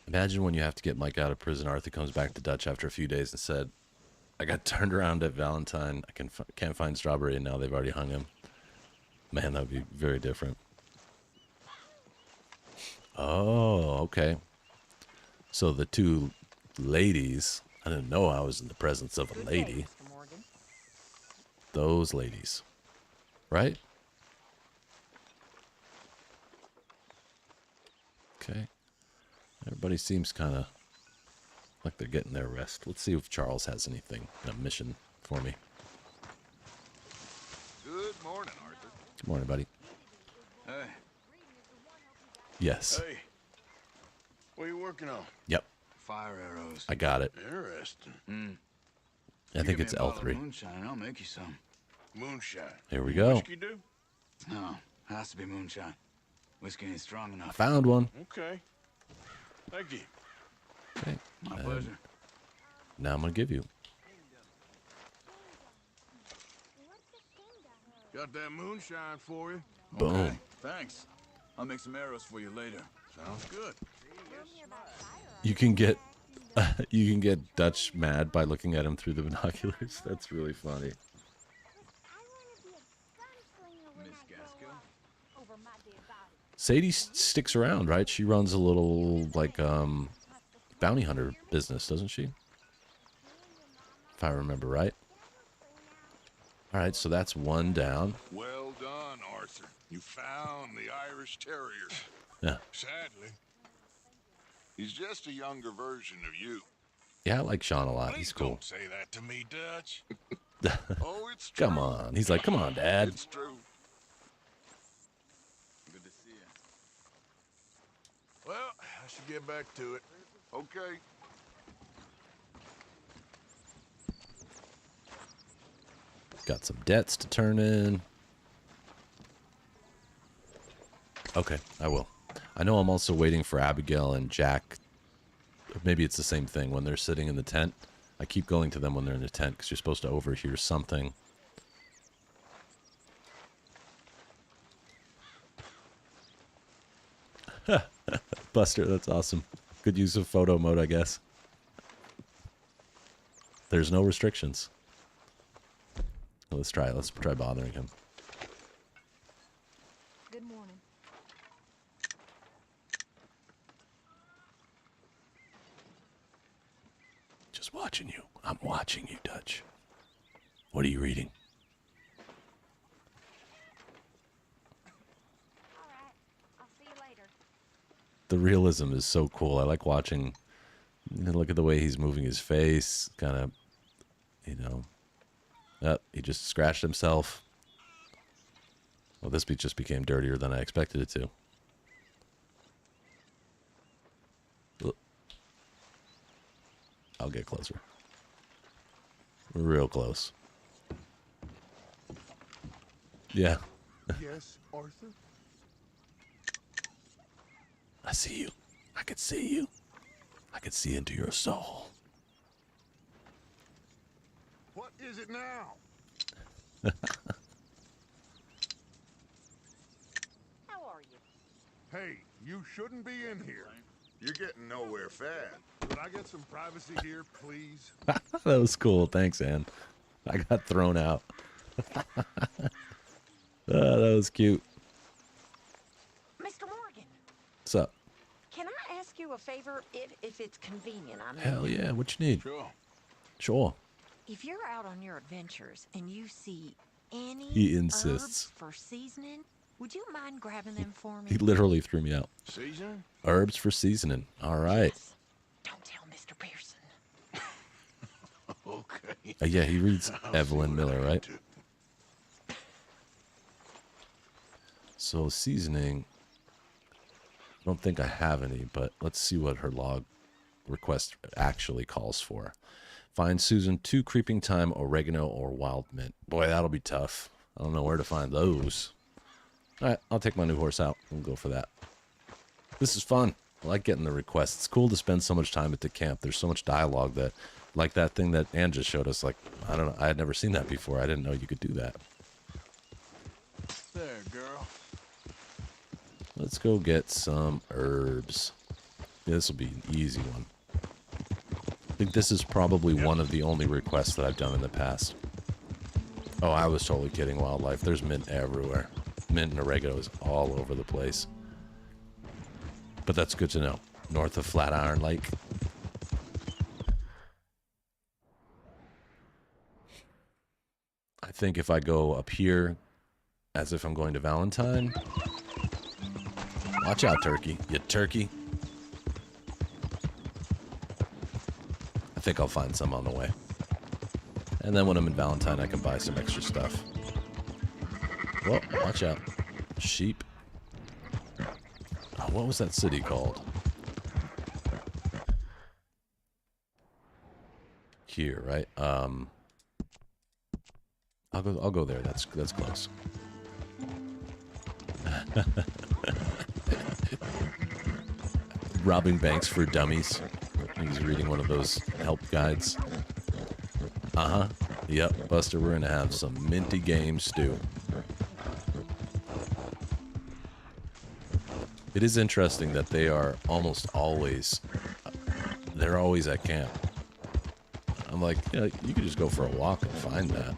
Imagine when you have to get Mike out of prison. Arthur comes back to Dutch after a few days and said, I got turned around at Valentine. I can't find Strawberry, and now they've already hung him. Man, that would be very different. Oh, okay. So the two ladies, I didn't know I was in the presence of a lady. Those ladies, right? Okay. Everybody seems kind of like they're getting their rest. Let's see if Charles has anything, a mission for me. Good morning, Arthur. Good morning, buddy. Hey. Yes. Hey. What are you working on? Yep. Fire arrows. I got it. Interesting. I think it's L3. Moonshine, I'll make you some. Moonshine. Here we go. Whiskey do? No, has to be moonshine. Whiskey ain't strong I enough. found one. Okay. Thank you. Okay. My pleasure. Now I'm going to give you. Got that moonshine for you. Boom. Okay, thanks. I'll make some arrows for you later. Sounds good. You can get Dutch mad by looking at him through the binoculars. That's really funny. Miss Gaskell? Sadie sticks around, right? She runs a little, like, bounty hunter business, doesn't she? If I remember right. All right, so that's one down. Well done, Arthur. You found the Irish Terrier. Yeah. Sadly, he's just a younger version of you. Yeah, I like Sean a lot. Please He's cool. don't say that to me, Dutch. Oh, it's true. Come on. He's like, come on, Dad. It's true. Good to see you. Well, I should get back to it. Okay. Got some debts to turn in. Okay, I will. I know I'm also waiting for Abigail and Jack. Maybe it's the same thing when they're sitting in the tent. I keep going to them when they're in the tent because you're supposed to overhear something. Buster, that's awesome. Good use of photo mode, I guess. There's no restrictions. Let's try it. Let's try bothering him. Good morning. Just watching you. I'm watching you, Dutch. What are you reading? All right. I'll see you later. The realism is so cool. I like watching. Look at the way he's moving his face. Kind of, you know. He just scratched himself. Well, this beach just became dirtier than I expected it to. Look. I'll get closer. We're real close. Yeah. Yes, Arthur? I see you. I could see you. I could see into your soul. What is it now? How are you? Hey, you shouldn't be in here. You're getting nowhere fast. Could I get some privacy here, please? That was cool. Thanks, Ann. I got thrown out. That was cute. Mr. Morgan, What's up? can I ask you a favor if it's convenient? I mean, Hell yeah. What you need? Sure. Sure. if you're out on your adventures and you see any He insists. herbs for seasoning, would you mind grabbing them for me? He literally threw me out. Season? Herbs for seasoning. All right. Yes. Don't tell Mr. Pearson. Okay. Yeah, he reads Evelyn Miller, right? So seasoning. I don't think I have any, but let's see what her log request actually calls for. Find Susan 2 creeping thyme, oregano, or wild mint. Boy, that'll be tough. I don't know where to find those. All right, I'll take my new horse out and go for that. This is fun. I like getting the requests. It's cool to spend so much time at the camp. There's so much dialogue that, like that thing that Ann just showed us. Like, I don't know. I had never seen that before. I didn't know you could do that. There, girl. Let's go get some herbs. Yeah, this will be an easy one. I think this is probably one of the only requests that I've done in the past. Oh, I was totally kidding, wildlife. There's mint everywhere. Mint and oregano is all over the place. But that's good to know. North of Flatiron Lake. I think if I go up here as if I'm going to Valentine. Watch out, turkey. You turkey. I think I'll find some on the way. And then when I'm in Valentine, I can buy some extra stuff. Whoa, watch out. Sheep. Oh, what was that city called? Here, right? I'll go there. That's close. Robbing banks for dummies. He's reading one of those help guides. Uh-huh. Yep, Buster, we're gonna have some minty game stew. It is interesting that they are almost always, they're always at camp. I'm like, yeah, you could just go for a walk and find that.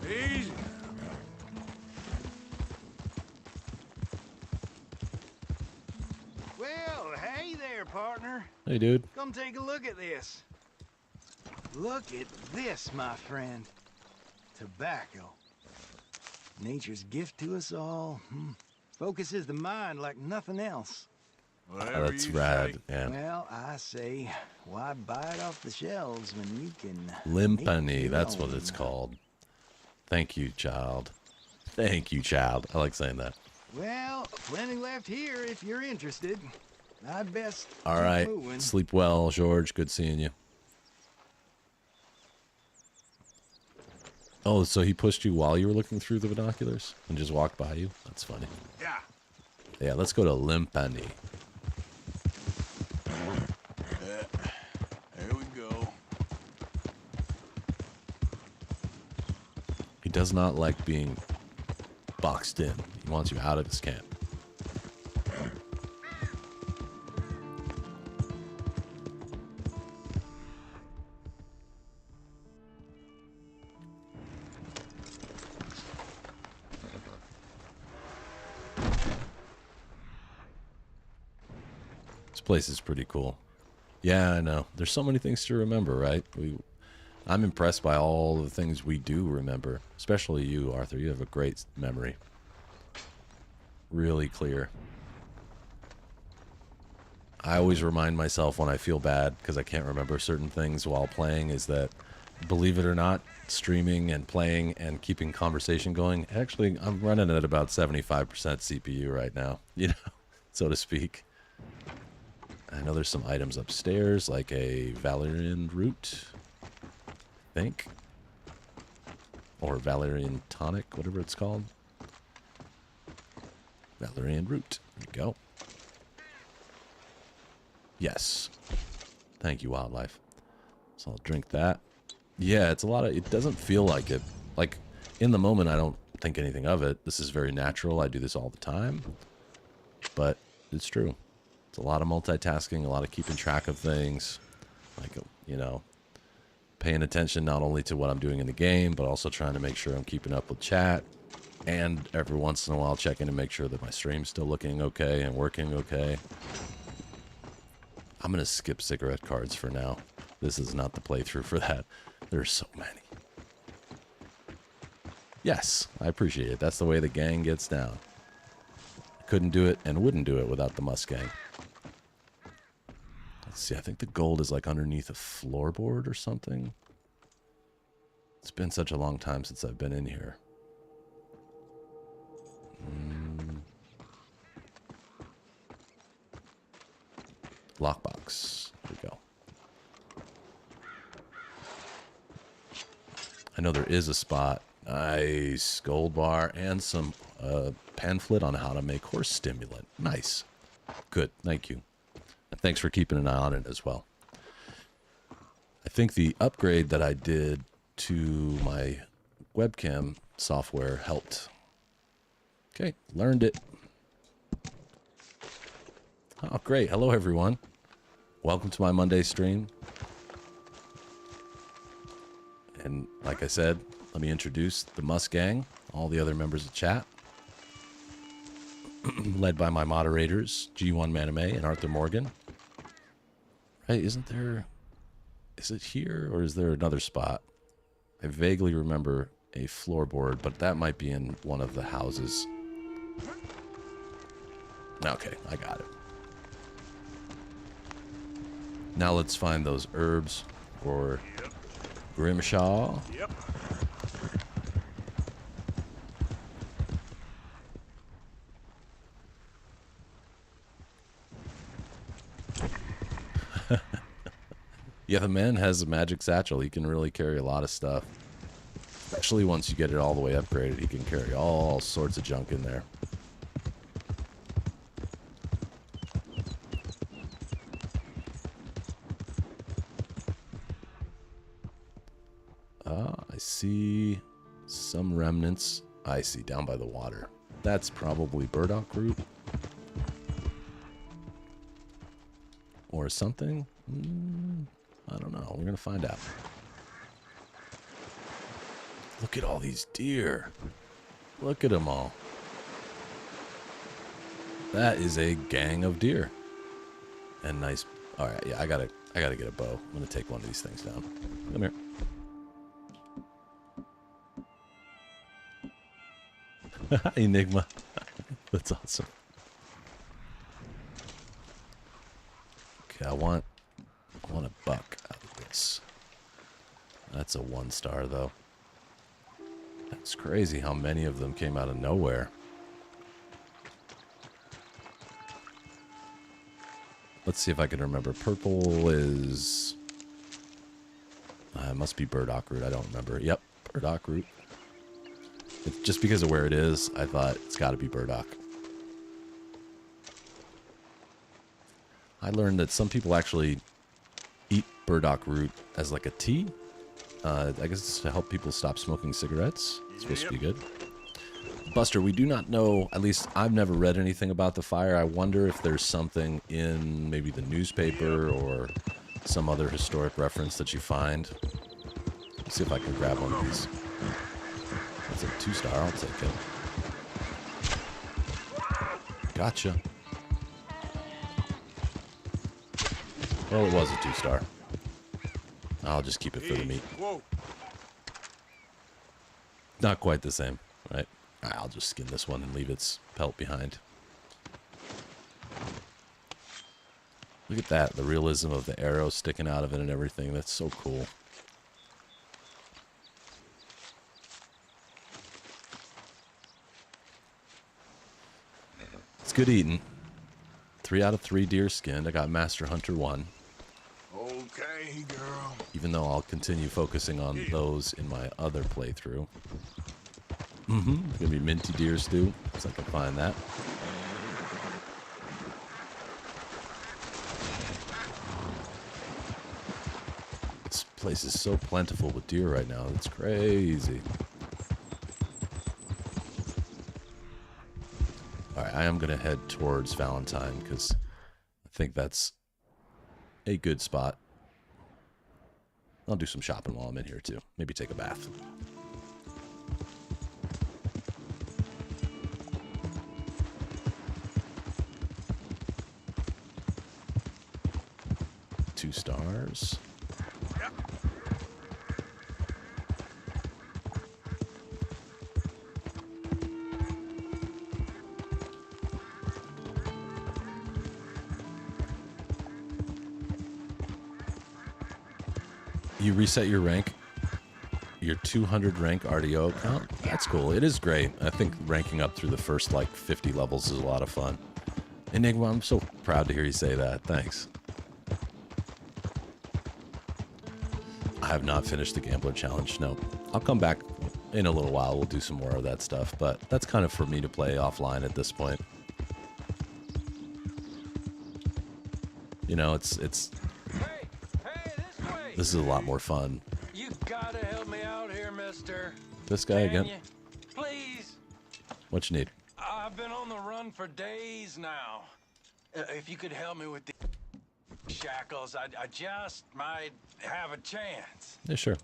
Easy. Well, hey there, partner. Hey, dude. Come take a look at this. Look at this, my friend. Tobacco. Nature's gift to us all. Focuses the mind like nothing else. Whatever That's you rad. say. Yeah. Well, I say, why buy it off the shelves when you can Limpany, make your that's what own? it's called. Thank you, child. Thank you, child. I like saying that. Well, plenty left here if you're interested. I'd best All keep right. moving. Sleep well, George. Good seeing you. Oh, so he pushed you while you were looking through the binoculars and just walked by you? That's funny. Yeah. Yeah, let's go to Limpany. There we go. He does not like being boxed in. He wants you out of his camp. This place is pretty cool. Yeah, I know. There's so many things to remember, right? I'm impressed by all the things we do remember, especially you, Arthur. You have a great memory. Really clear. I always remind myself when I feel bad because I can't remember certain things while playing is that, believe it or not, streaming and playing and keeping conversation going, actually, I'm running at about 75% CPU right now, you know, so to speak. I know there's some items upstairs, like a Valerian root, I think. Or Valerian tonic, whatever it's called. Valerian root. There you go. Yes. Thank you, wildlife. So I'll drink that. Yeah, it's a lot of... It doesn't feel like it. Like, in the moment, I don't think anything of it. This is very natural. I do this all the time. But it's true. It's a lot of multitasking, a lot of keeping track of things. Like, you know, paying attention not only to what I'm doing in the game, but also trying to make sure I'm keeping up with chat. And every once in a while, checking to make sure that my stream's still looking okay and working okay. I'm going to skip cigarette cards for now. This is not the playthrough for that. There's so many. Yes, I appreciate it. That's the way the gang gets down. Couldn't do it and wouldn't do it without the Mustang. Let's see, I think the gold is like underneath a floorboard or something. It's been such a long time since I've been in here. Lockbox. There we go. I know there is a spot. Nice. Gold bar and some pamphlet on how to make horse stimulant. Nice. Good. Thank you. And thanks for keeping an eye on it as well. I think the upgrade that I did to my webcam software helped. Okay. Learned it. Oh, great. Hello, everyone. Welcome to my Monday stream. And like I said, let me introduce the Must Gang, all the other members of chat, led by my moderators, G1 Maname and Arthur Morgan. Right, isn't there... Is it here, or is there another spot? I vaguely remember a floorboard, but that might be in one of the houses. Okay, I got it. Now let's find those herbs for Grimshaw. Yep. Yeah, the man has a magic satchel. He can really carry a lot of stuff. Especially once you get it all the way upgraded, he can carry all sorts of junk in there. I see some remnants. I see down by the water. That's probably burdock root. Or something. I don't know. We're going to find out. Look at all these deer. Look at them all. That is a gang of deer. And nice. All right, yeah, I gotta get a bow. I'm gonna take one of these things down. Come here. Enigma. That's awesome. Okay, I want a buck out of this. That's a 1-star though. That's crazy how many of them came out of nowhere. Let's see if I can remember. Purple is... it must be burdock root. I don't remember. Yep, burdock root. Just because of where it is, I thought it's got to be burdock. I learned that some people actually eat burdock root as like a tea. I guess it's to help people stop smoking cigarettes. It's supposed to be good. Buster, we do not know, at least I've never read anything about the fire. I wonder if there's something in maybe the newspaper or some other historic reference that you find. Let's see if I can grab one of these. That's a 2-star, I'll take it. Gotcha. Well, it was a 2-star. I'll just keep it for the meat. Not quite the same, right? I'll just skin this one and leave its pelt behind. Look at that, the realism of the arrow sticking out of it and everything. That's so cool. It's good eating. 3 out of 3 deer skinned. I got Master Hunter 1. Okay, girl. Even though I'll continue focusing on those in my other playthrough. It's gonna be minty deer stew, so I can find that. This place is so plentiful with deer right now. It's crazy. Alright, I am gonna head towards Valentine because I think that's a good spot. I'll do some shopping while I'm in here too. Maybe take a bath. Two stars. You reset your rank, your 200 rank RDO account. That's cool. It is great. I think ranking up through the first like 50 levels is a lot of fun. Enigma, I'm so proud to hear you say that. Thanks. I have not finished the Gambler Challenge. No, I'll come back in a little while. We'll do some more of that stuff, but that's kind of for me to play offline at this point. You know, it's Hey, this way. this is a lot more fun. You gotta help me out here, mister. This guy Can again. you? Please. What you need? I've been on the run for days now. If you could help me with the shackles, I just might have a chance. Yeah, sure.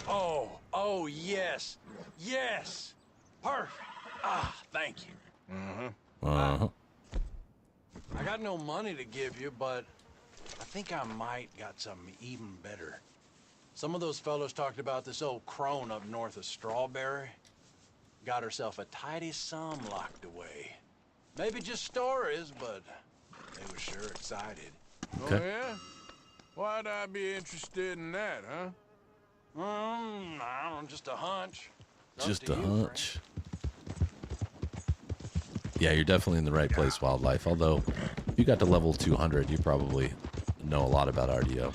Oh, yes. Yes. Perfect. Ah, thank you. Uh-huh. I got no money to give you, but I think I might got something even better. Some of those fellows talked about this old crone up north of Strawberry. Got herself a tidy sum locked away. Maybe just stories, but they were sure excited. Okay. Oh, yeah? Why'd I be interested in that, huh? I don't know, just a hunch. Up Just to a you, hunch. Yeah, you're definitely in the right place, Wildlife. Although, if you got to level 200, you probably know a lot about RDO.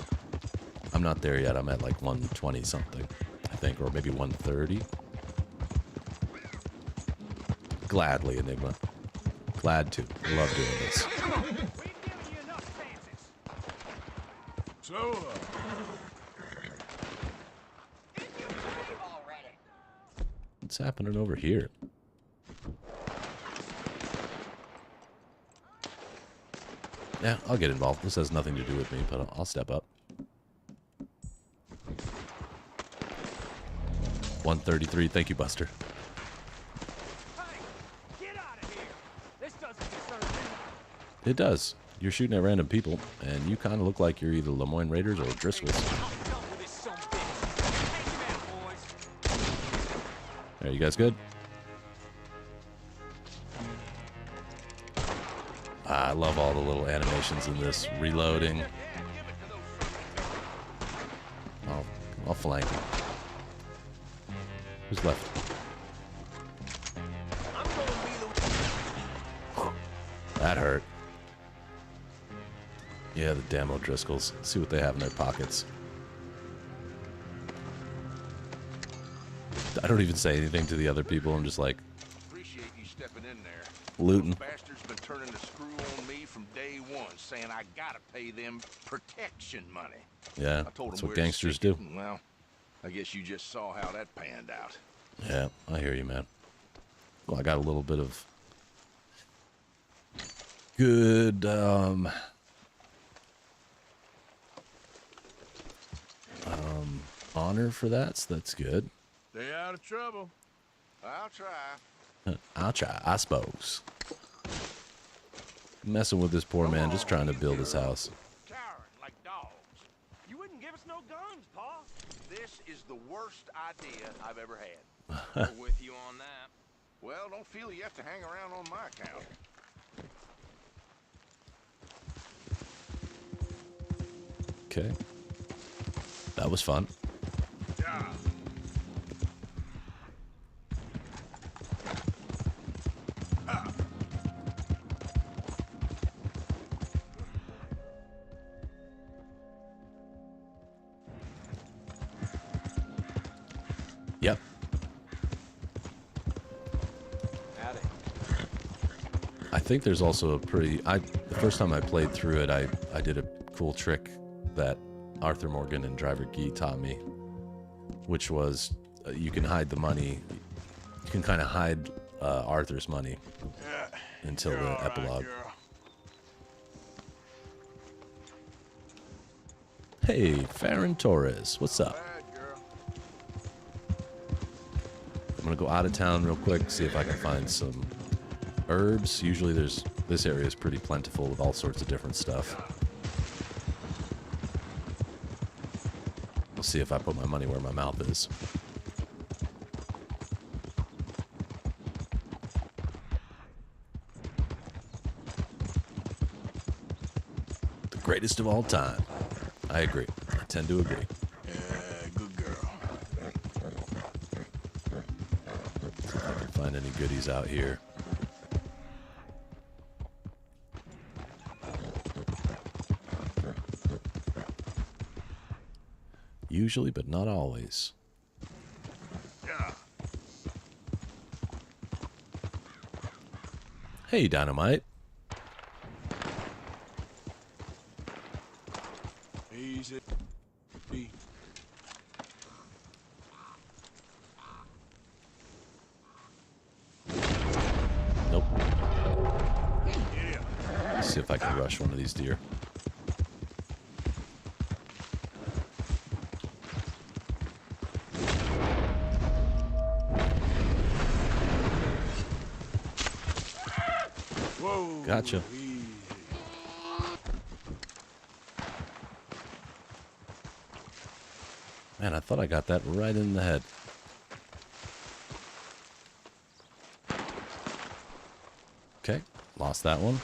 I'm not there yet. I'm at like 120 something, I think, or maybe 130. Gladly, Enigma. Glad to. I love doing this. So, What's happening over here? Yeah, I'll get involved. This has nothing to do with me, but I'll step up. 133. Thank you, Buster. It does. You're shooting at random people, and you kind of look like you're either Lemoyne Raiders or Driscolls. There You guys good? I love all the little animations in this. Reloading. I'll flank him. Who's left? That hurt. Yeah, the damn O'Driscolls. Let's see what they have in their pockets. I don't even say anything to the other people. I'm just like Appreciate you stepping in there. looting. Those bastards been turning the screw on me from day one, saying I gotta pay them protection money. Yeah, I told that's them what we're gangsters sick. do. Well, I guess you just saw how that panned out. Yeah, I hear you, man. Well, I got a little bit of good honor for that, so that's good. Stay out of trouble. I'll try. I'll try, I suppose. Messing with this poor man, just trying to build his house. Cowering like dogs. You wouldn't give us no guns, Pa. This is the worst idea I've ever had. We're with you on that. Well, don't feel you have to hang around on my account. Okay. That was fun. Yeah. Yep. Howdy. I think there's also a pretty... the first time I played through it, I did a cool trick that Arthur Morgan and Driver Gee taught me, which was you can hide the money. You can kind of hide Arthur's money until You're the all right, epilogue. girl. Hey, Farron Torres, what's up? Bad girl. I'm gonna go out of town real quick, see if I can find some herbs. Usually this area is pretty plentiful with all sorts of different stuff. We'll see if I put my money where my mouth is. The greatest of all time. I agree. I tend to agree. Yeah, good girl. See if I can find any goodies out here. Usually, but not always. Yeah. Hey, Dynamite. Easy. Nope. Let's see if I can rush one of these deer. Whoa. Gotcha. Easy. Man, I thought I got that right in the head. Okay, lost that one.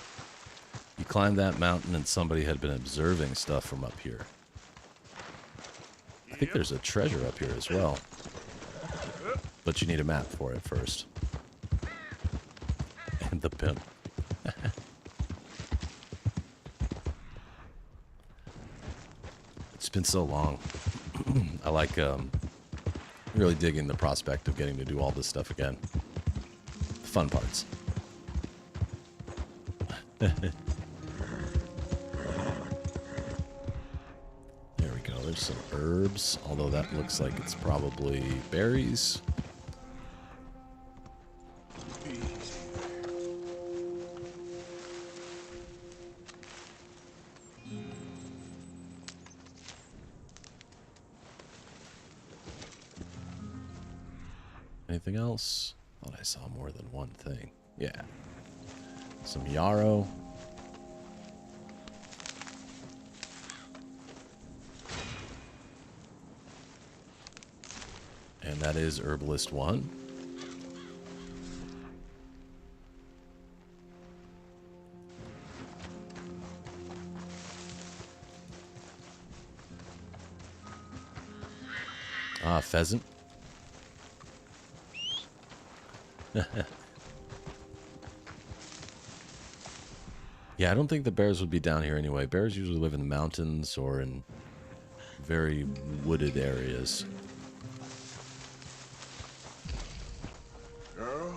You climbed that mountain and somebody had been observing stuff from up here. I think there's a treasure up here as well. But you need a map for it first. And the pimp. It's been so long. I like really digging the prospect of getting to do all this stuff again. The fun parts. There we go. There's some herbs, although that looks like it's probably berries. Anything else? Thought I saw more than one thing. Yeah. Some yarrow. And that is Herbalist 1. Ah, pheasant. Yeah, I don't think the bears would be down here anyway. Bears usually live in the mountains or in very wooded areas. Girl?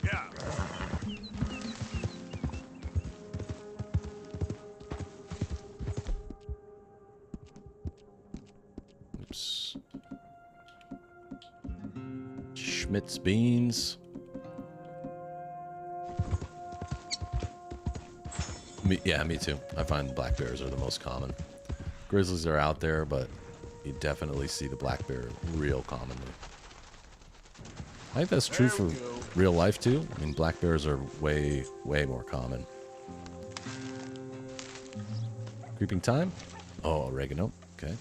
Yeah. Oops. Schmidt's beans. Yeah, me too. I find black bears are the most common. Grizzlies are out there, but you definitely see the black bear real commonly. I think that's true for real life too. I mean, black bears are way, way more common. Creeping time? Oh, oregano. Okay.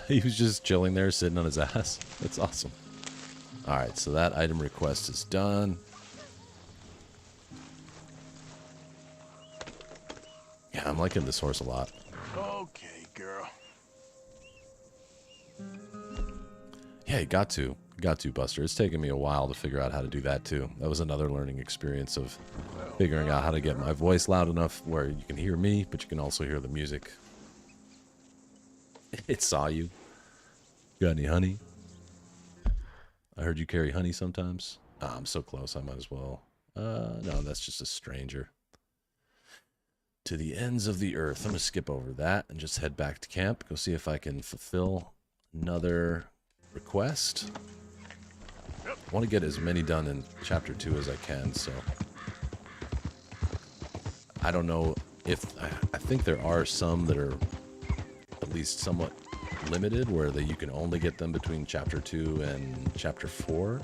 He was just chilling there, sitting on his ass. That's awesome. Alright, so that item request is done. Yeah, I'm liking this horse a lot. Okay, girl. Yeah, you got to. Buster. It's taken me a while to figure out how to do that, too. That was another learning experience of figuring out how to get my voice loud enough where you can hear me, but you can also hear the music. It saw you. Got any honey? I heard you carry honey sometimes. Ah, I'm so close, I might as well. No, that's just a stranger. To the ends of the earth. I'm going to skip over that and just head back to camp. Go see if I can fulfill another request. I want to get as many done in Chapter 2 as I can, so... I don't know if... I think there are some that are at least somewhat limited, where you can only get them between Chapter 2 and Chapter 4.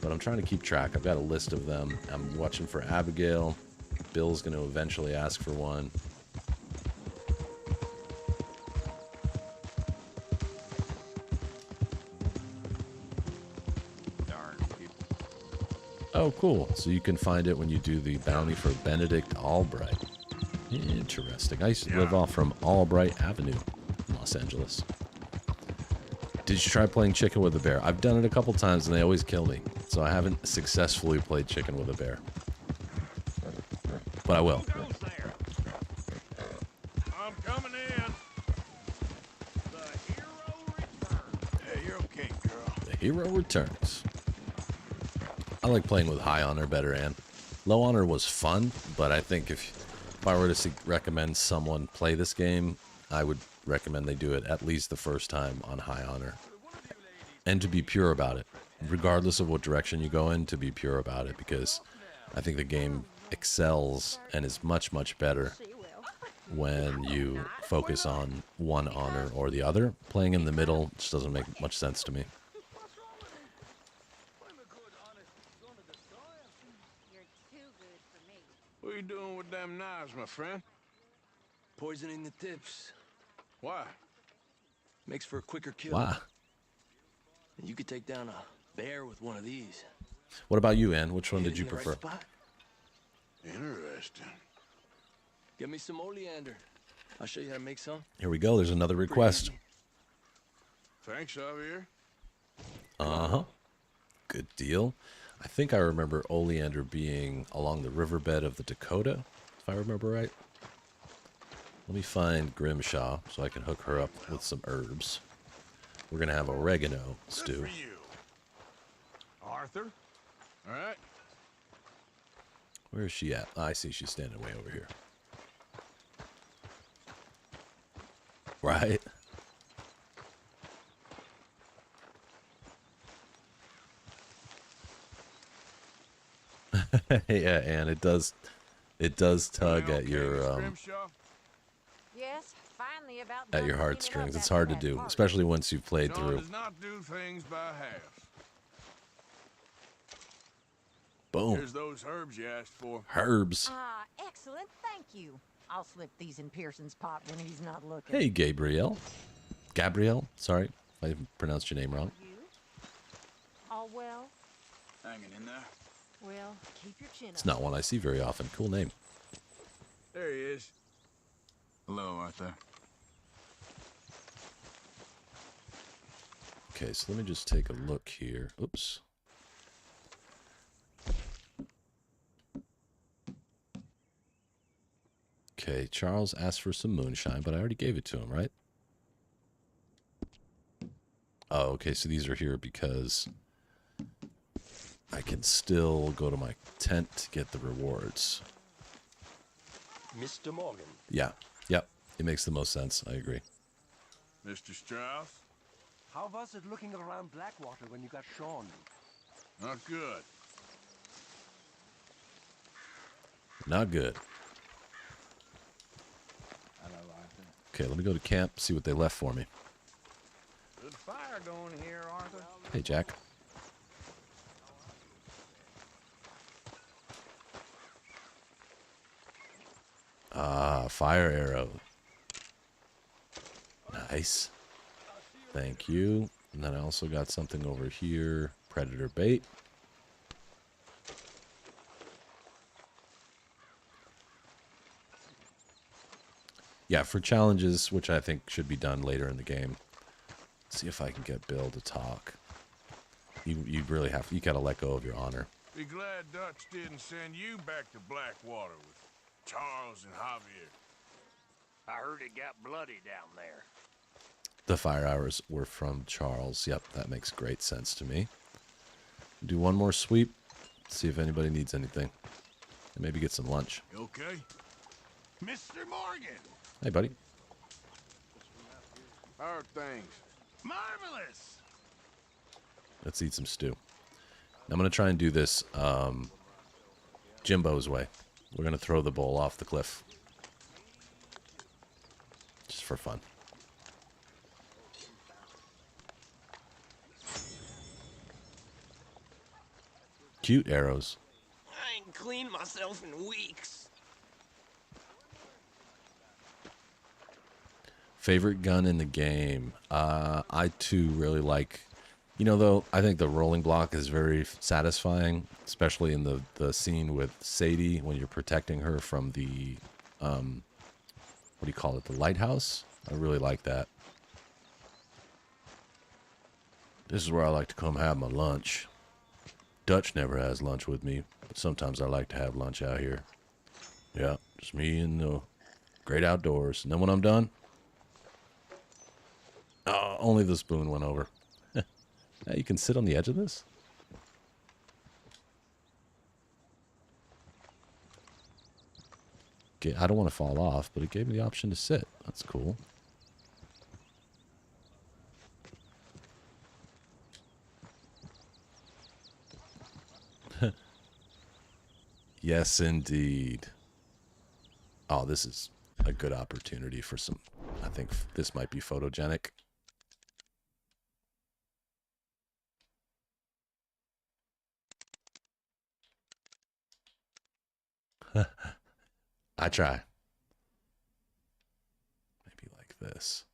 But I'm trying to keep track. I've got a list of them. I'm watching for Abigail. Bill's going to eventually ask for one. Oh, cool. So you can find it when you do the bounty for Benedict Albright. Interesting. I used to live off from Albright Avenue in Los Angeles. Did you try playing chicken with a bear? I've done it a couple times and they always kill me. So I haven't successfully played chicken with a bear. But I will. I'm coming in. The hero returns. Hey, you're okay, girl. The hero returns. I like playing with high honor better, Ann. Low honor was fun, but I think if I were to recommend someone play this game, I would recommend they do it at least the first time on high honor. And to be pure about it. Regardless of what direction you go in, to be pure about it, because I think the game excels and is much, much better when you focus on one honor or the other. Playing in the middle just doesn't make much sense to me. What are you doing with them knives, my friend? Poisoning the tips. Why? Makes for a quicker kill. Wow. And you could take down a bear with one of these. What about you, Ann? Which one did you In the right prefer? spot. Interesting. Get me some oleander. I'll show you how to make some. Here we go. There's another request. Thanks, Javier. Uh-huh. Good deal. I think I remember oleander being along the riverbed of the Dakota, if I remember right. Let me find Grimshaw so I can hook her up with some herbs. We're going to have oregano stew. For you. Arthur? All right. Where is she at? I see she's standing way over here. Right? Yeah, and it does tug at your Yes, finally about at your heartstrings. It's hard to do, especially once you've played John through. does not do things by halves. Boom. Here's those herbs you asked for. Herbs. Ah, excellent, thank you. I'll slip these in Pearson's pot when he's not looking. Hey, Gabrielle. Gabrielle? Sorry, I pronounced your name wrong. You? All well? Hanging in there. Well, keep your chin It's up. not one I see very often. Cool name. There he is. Hello, Arthur. Okay, so let me just take a look here. Oops. Okay, Charles asked for some moonshine, but I already gave it to him, right? Oh, okay, so these are here because I can still go to my tent to get the rewards. Mr. Morgan. Yeah, yep, it makes the most sense. I agree. Mr. Strauss? How was it looking around Blackwater when you got Sean? Not good. Not good. Hello, Arthur. Okay, let me go to camp, see what they left for me. Good fire going here, Arthur. Hey, Jack. Ah, fire arrow. Nice. Thank you. And then I also got something over here. Predator bait. Yeah, for challenges, which I think should be done later in the game. See if I can get Bill to talk. You really have, you gotta let go of your honor. Be glad Dutch didn't send you back to Blackwater with Charles and Javier. I heard it got bloody down there. The fire hours were from Charles. Yep, that makes great sense to me. Do one more sweep. See if anybody needs anything. And maybe get some lunch. You okay? Mr. Morgan! Hey, buddy. How are things? Marvelous! Let's eat some stew. I'm going to try and do this Jimbo's way. We're going to throw the bowl off the cliff. Just for fun. Cute arrows. I ain't cleaned myself in weeks. Favorite gun in the game? I too really like, you know, though, I think the rolling block is very satisfying, especially in the scene with Sadie when you're protecting her from the, what do you call it, the lighthouse? I really like that. This is where I like to come have my lunch. Dutch never has lunch with me, but sometimes I like to have lunch out here. Yeah, just me and the great outdoors. And then when I'm done, oh, only the spoon went over. Now you can sit on the edge of this? Okay, I don't want to fall off, but it gave me the option to sit. That's cool. Yes, indeed. Oh, this is a good opportunity for some... I think this might be photogenic. I try. Maybe like this.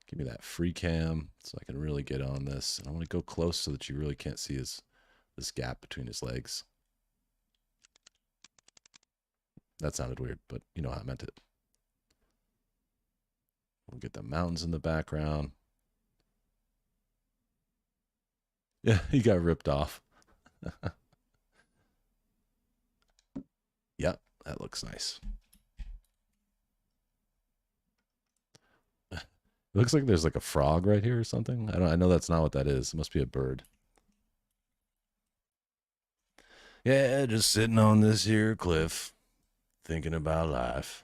Give me that free cam so I can really get on this. And I want to go close so that you really can't see this gap between his legs. That sounded weird, but you know how I meant it. We'll get the mountains in the background. Yeah, he got ripped off. Yep, that looks nice. It looks like there's like a frog right here or something. I know that's not what that is. It must be a bird. Yeah, just sitting on this here cliff, thinking about life.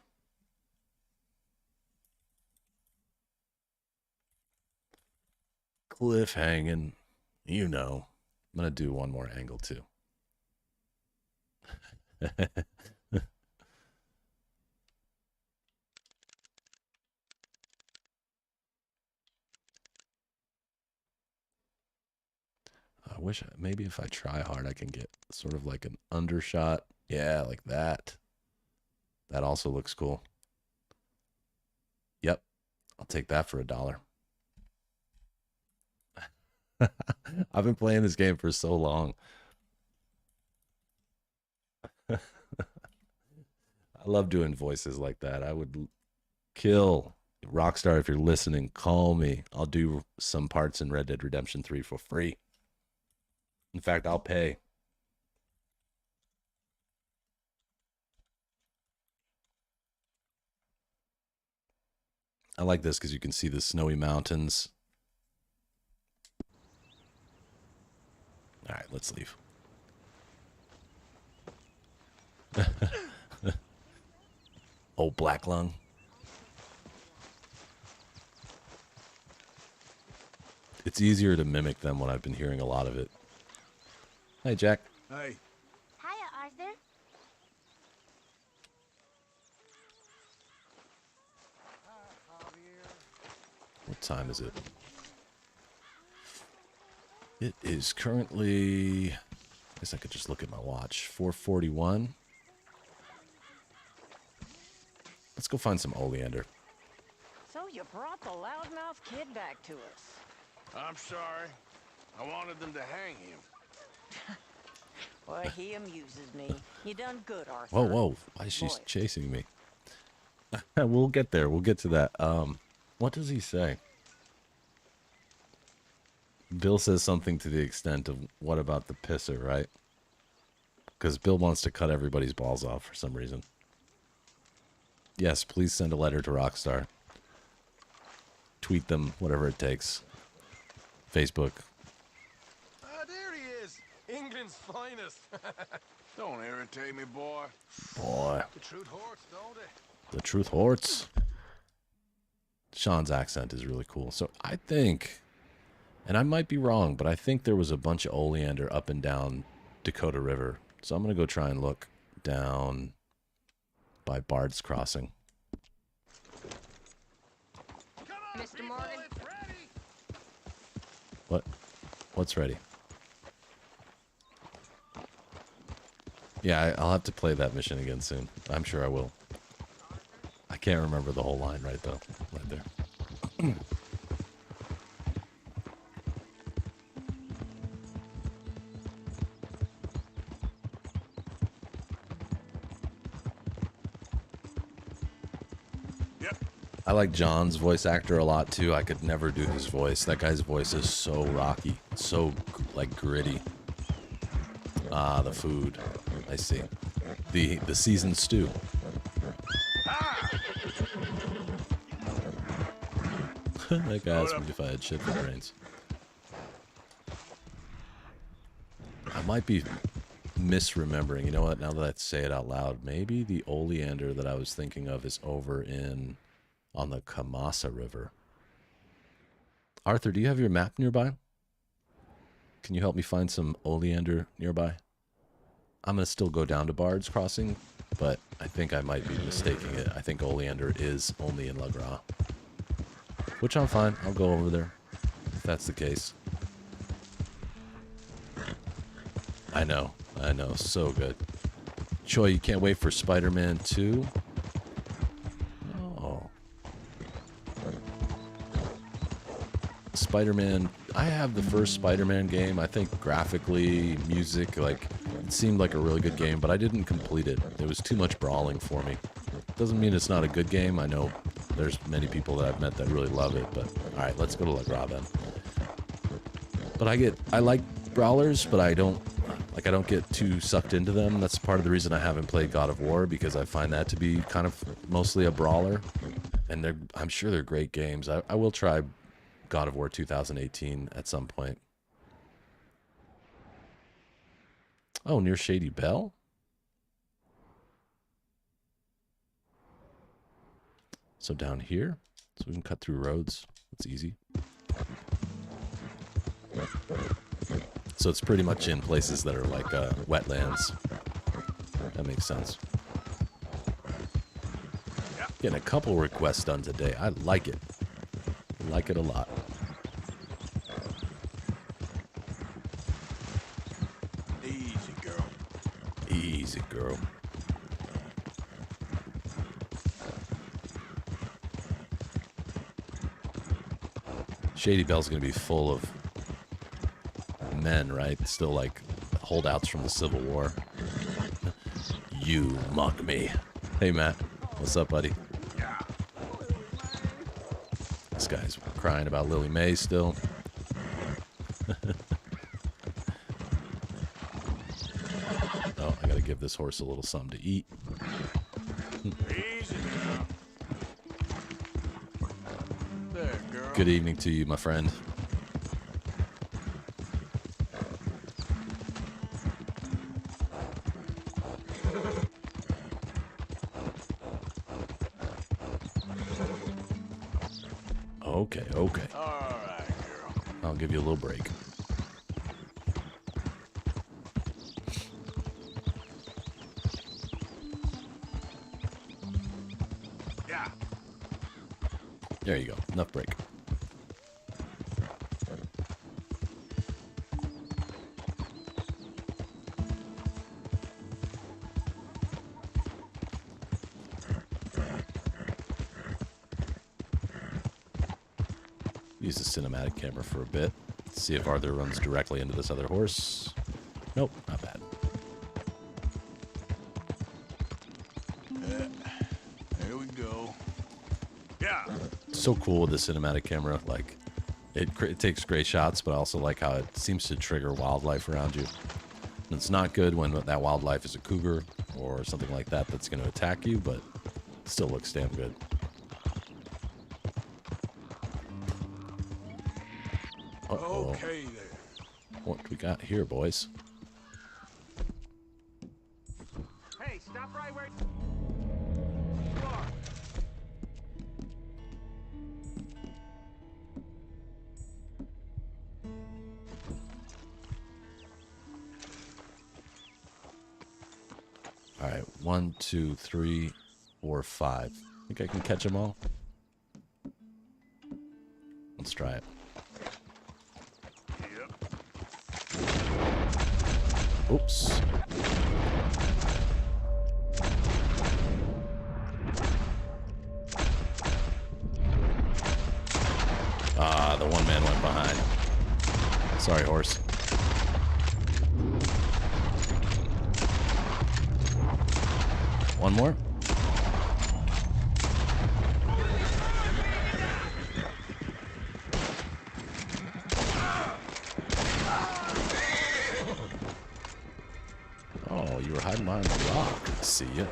Cliff hanging, you know. I'm gonna do one more angle too. I wish maybe if I try hard, I can get sort of like an undershot. Yeah, like that. That also looks cool. Yep, I'll take that for $1. I've been playing this game for so long. I love doing voices like that. I would kill Rockstar if you're listening. Call me. I'll do some parts in Red Dead Redemption 3 for free. In fact, I'll pay. I like this because you can see the snowy mountains. All right, let's leave. Old black lung. It's easier to mimic them when I've been hearing a lot of it. Hey, Jack. Hey. Hiya, Arthur. What time is it? It is currently, I guess I could just look at my watch, 4:41. Let's go find some oleander. So you brought the loudmouth kid back to us. I'm sorry. I wanted them to hang him. Well, he amuses me. You done good, Arthur. Whoa, whoa. Why is she Boy. chasing me? We'll get there. We'll get to that. What does he say? Bill says something to the extent of, what about the pisser, right? Because Bill wants to cut everybody's balls off for some reason. Yes, please send a letter to Rockstar. Tweet them, whatever it takes. Facebook. Ah, there he is. England's finest. Don't irritate me, boy. Boy. The truth hurts, don't it? The truth hurts. Sean's accent is really cool. So I think, and I might be wrong, but I think there was a bunch of oleander up and down Dakota River. So I'm going to go try and look down by Bard's Crossing. Mr. Morgan? What? What's ready? Yeah, I'll have to play that mission again soon. I'm sure I will. I can't remember the whole line right though. Right there. I like John's voice actor a lot too. I could never do his voice. That guy's voice is so rocky, so like gritty. Ah, the food. I see. The seasoned stew. That guy asked me if I had shit for brains. I might be misremembering. You know what? Now that I say it out loud, maybe the oleander that I was thinking of is over on the Kamasa River. Arthur, do you have your map nearby? Can you help me find some oleander nearby? I'm going to still go down to Bard's Crossing, but I think I might be mistaking it. I think oleander is only in La Gras. Which I'm fine. I'll go over there if that's the case. I know. So good. Choi, you can't wait for Spider-Man 2? Oh. Spider-Man, I have the first Spider-Man game. I think graphically, music, like, it seemed like a really good game, but I didn't complete it. There was too much brawling for me. Doesn't mean it's not a good game. I know there's many people that I've met that really love it, but alright, let's go to La Gras then. But I like brawlers, but I don't get too sucked into them. That's part of the reason I haven't played God of War, because I find that to be kind of mostly a brawler. And I'm sure they're great games. I will try God of War 2018 at some point. Oh, near Shady Belle? So down here, so we can cut through roads. It's easy. So it's pretty much in places that are like wetlands. That makes sense. Getting a couple requests done today. I like it. I like it a lot. Easy, girl. Easy, girl. Shady Belle's gonna be full of men, right? Still like holdouts from the Civil War. You mock me. Hey, Matt. What's up, buddy? This guy's crying about Lily Mae still. Oh, I gotta give this horse a little something to eat. Easy now. There, girl. Good evening to you, my friend. Okay, okay. All right, girl. I'll give you a little break. Yeah. There you go. Enough break. Use the cinematic camera for a bit. See if Arthur runs directly into this other horse. Nope, not bad. There we go. Yeah. It's so cool with the cinematic camera. Like, it takes great shots, but I also like how it seems to trigger wildlife around you. And it's not good when that wildlife is a cougar or something like that that's going to attack you, but it still looks damn good. Uh-oh. Okay there. What do we got here, boys? Hey, stop right where you are. All right, 1, 2, 3, 4, 5. Think I can catch them all? Let's try it. Oops. Ah, the one man went behind. Sorry, horse. One more. Oh, you were hiding behind the rock. Good to see you.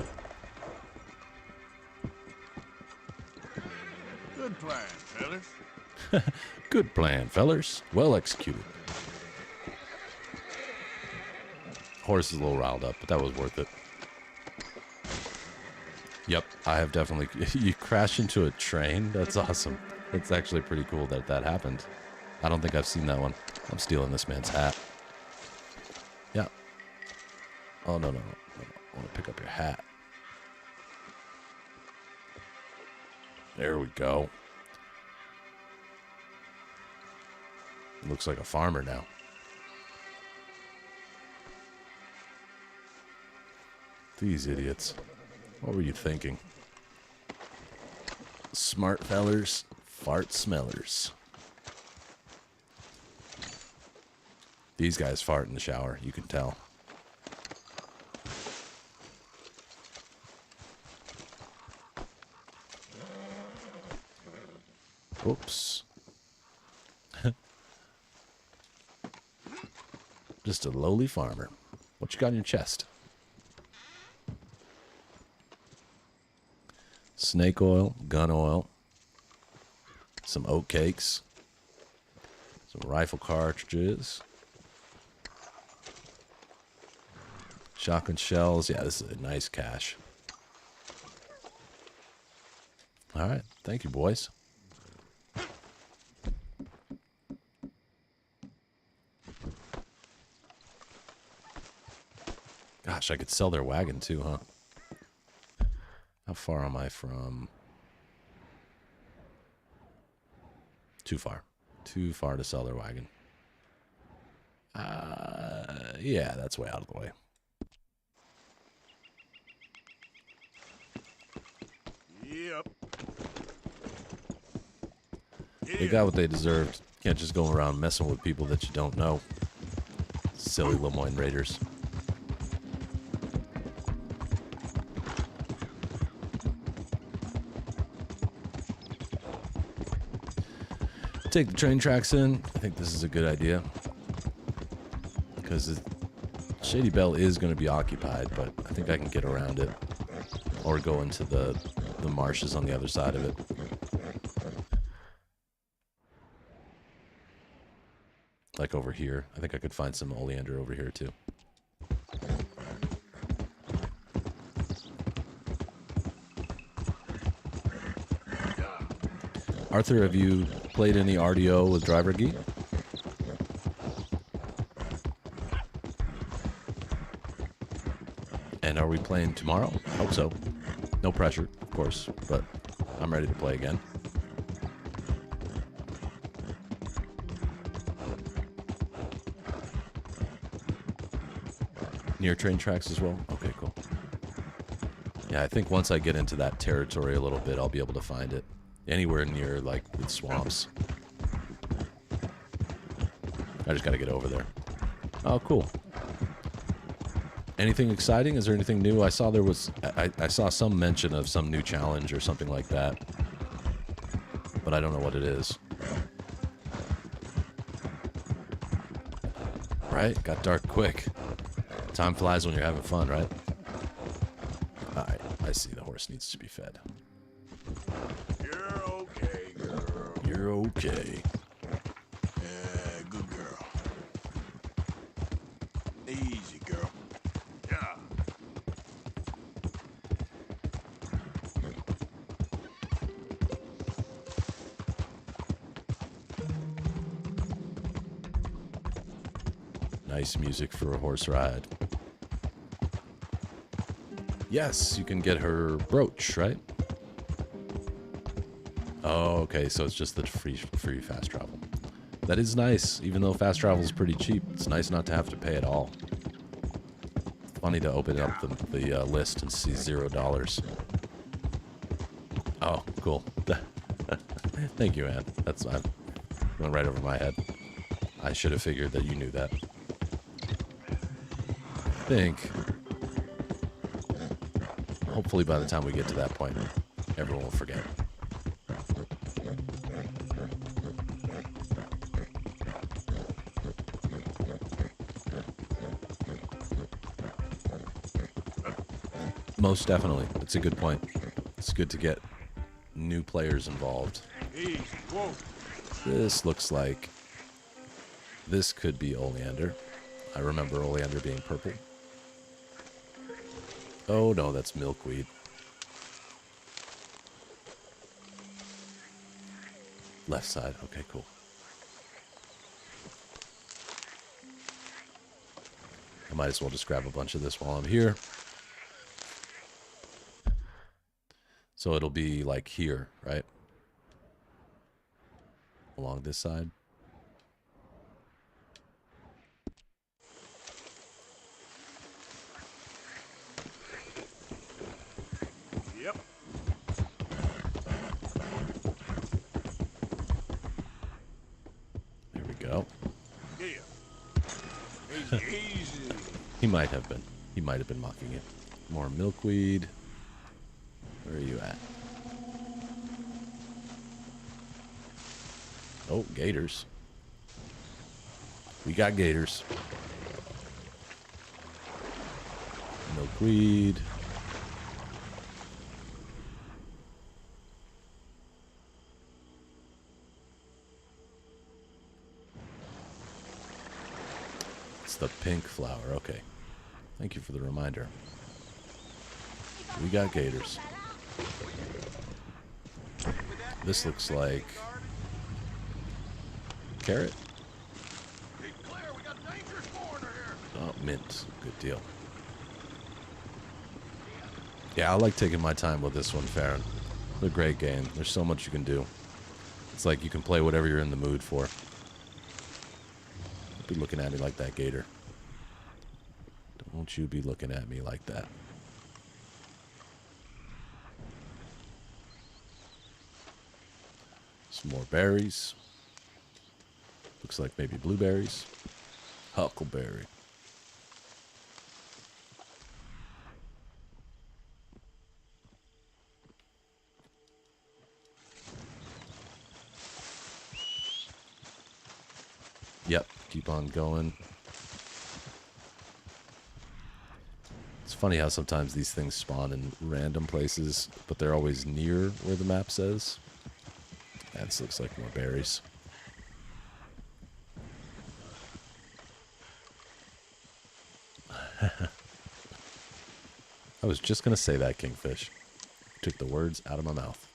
Good plan, fellas. Good plan, fellers. Well executed. Horse is a little riled up, but that was worth it. Yep, I have definitely... You crashed into a train? That's awesome. It's actually pretty cool that that happened. I don't think I've seen that one. I'm stealing this man's hat. Yeah. Oh, no. I want to pick up your hat. There we go. Looks like a farmer now. These idiots. What were you thinking? Smart fellers, fart smellers. These guys fart in the shower, you can tell. Oops. Just a lowly farmer. What you got in your chest? Snake oil, gun oil, some oat cakes, some rifle cartridges, shotgun shells. Yeah, this is a nice cache. All right. Thank you, boys. Gosh, I could sell their wagon too, huh? How far am I from? Too far. Too far to sell their wagon. Yeah, that's way out of the way. Yep. They got what they deserved. Can't just go around messing with people that you don't know. Silly Lemoyne Raiders. Take the train tracks in. I think this is a good idea. Because Shady Belle is going to be occupied, but I think I can get around it. Or go into the marshes on the other side of it. Like over here. I think I could find some oleander over here too. Arthur, have you played any RDO with Driver Geek? And are we playing tomorrow? I hope so. No pressure, of course, but I'm ready to play again. Near train tracks as well? Okay, cool. Yeah, I think once I get into that territory a little bit, I'll be able to find it. Anywhere near, like, with swamps. I just gotta get over there. Oh, cool. Anything exciting? Is there anything new? I saw there was... I saw some mention of some new challenge or something like that. But I don't know what it is. Right? Got dark quick. Time flies when you're having fun, right? Alright, I see the horse needs to be fed. You're okay, girl. You're okay. Yeah, good girl. Easy, girl. Yeah. Nice music for a horse ride. Yes, you can get her brooch, right? Oh, okay, so it's just the free fast travel. That is nice, even though fast travel is pretty cheap. It's nice not to have to pay at all. Funny to open up the list and see $0. Oh, cool. Thank you, Ann. That's went right over my head. I should have figured that you knew that. I think. Hopefully by the time we get to that point, everyone will forget. Most definitely. It's a good point. It's good to get new players involved. Easy, whoa. This looks like... This could be oleander. I remember oleander being purple. Oh no, that's milkweed. Left side. Okay, cool. I might as well just grab a bunch of this while I'm here. So it'll be like here, right? Along this side. Yep. There we go. Yeah. Easy, easy. He might have been. He might have been mocking it. More milkweed. Where are you at? Oh, gators. We got gators. Milkweed. It's the pink flower. Okay. Thank you for the reminder. We got gators. This looks like carrot. Oh, mint. Good deal. Yeah, I like taking my time with this one, Farron. It's a great game. There's so much you can do. It's like you can play whatever you're in the mood for. Don't be looking at me like that, Gator. Don't you be looking at me like that. Some more berries. Looks like maybe blueberries. Huckleberry. Yep, keep on going. It's funny how sometimes these things spawn in random places, but they're always near where the map says. Yeah, this looks like more berries. I was just going to say that, Kingfish. You took the words out of my mouth.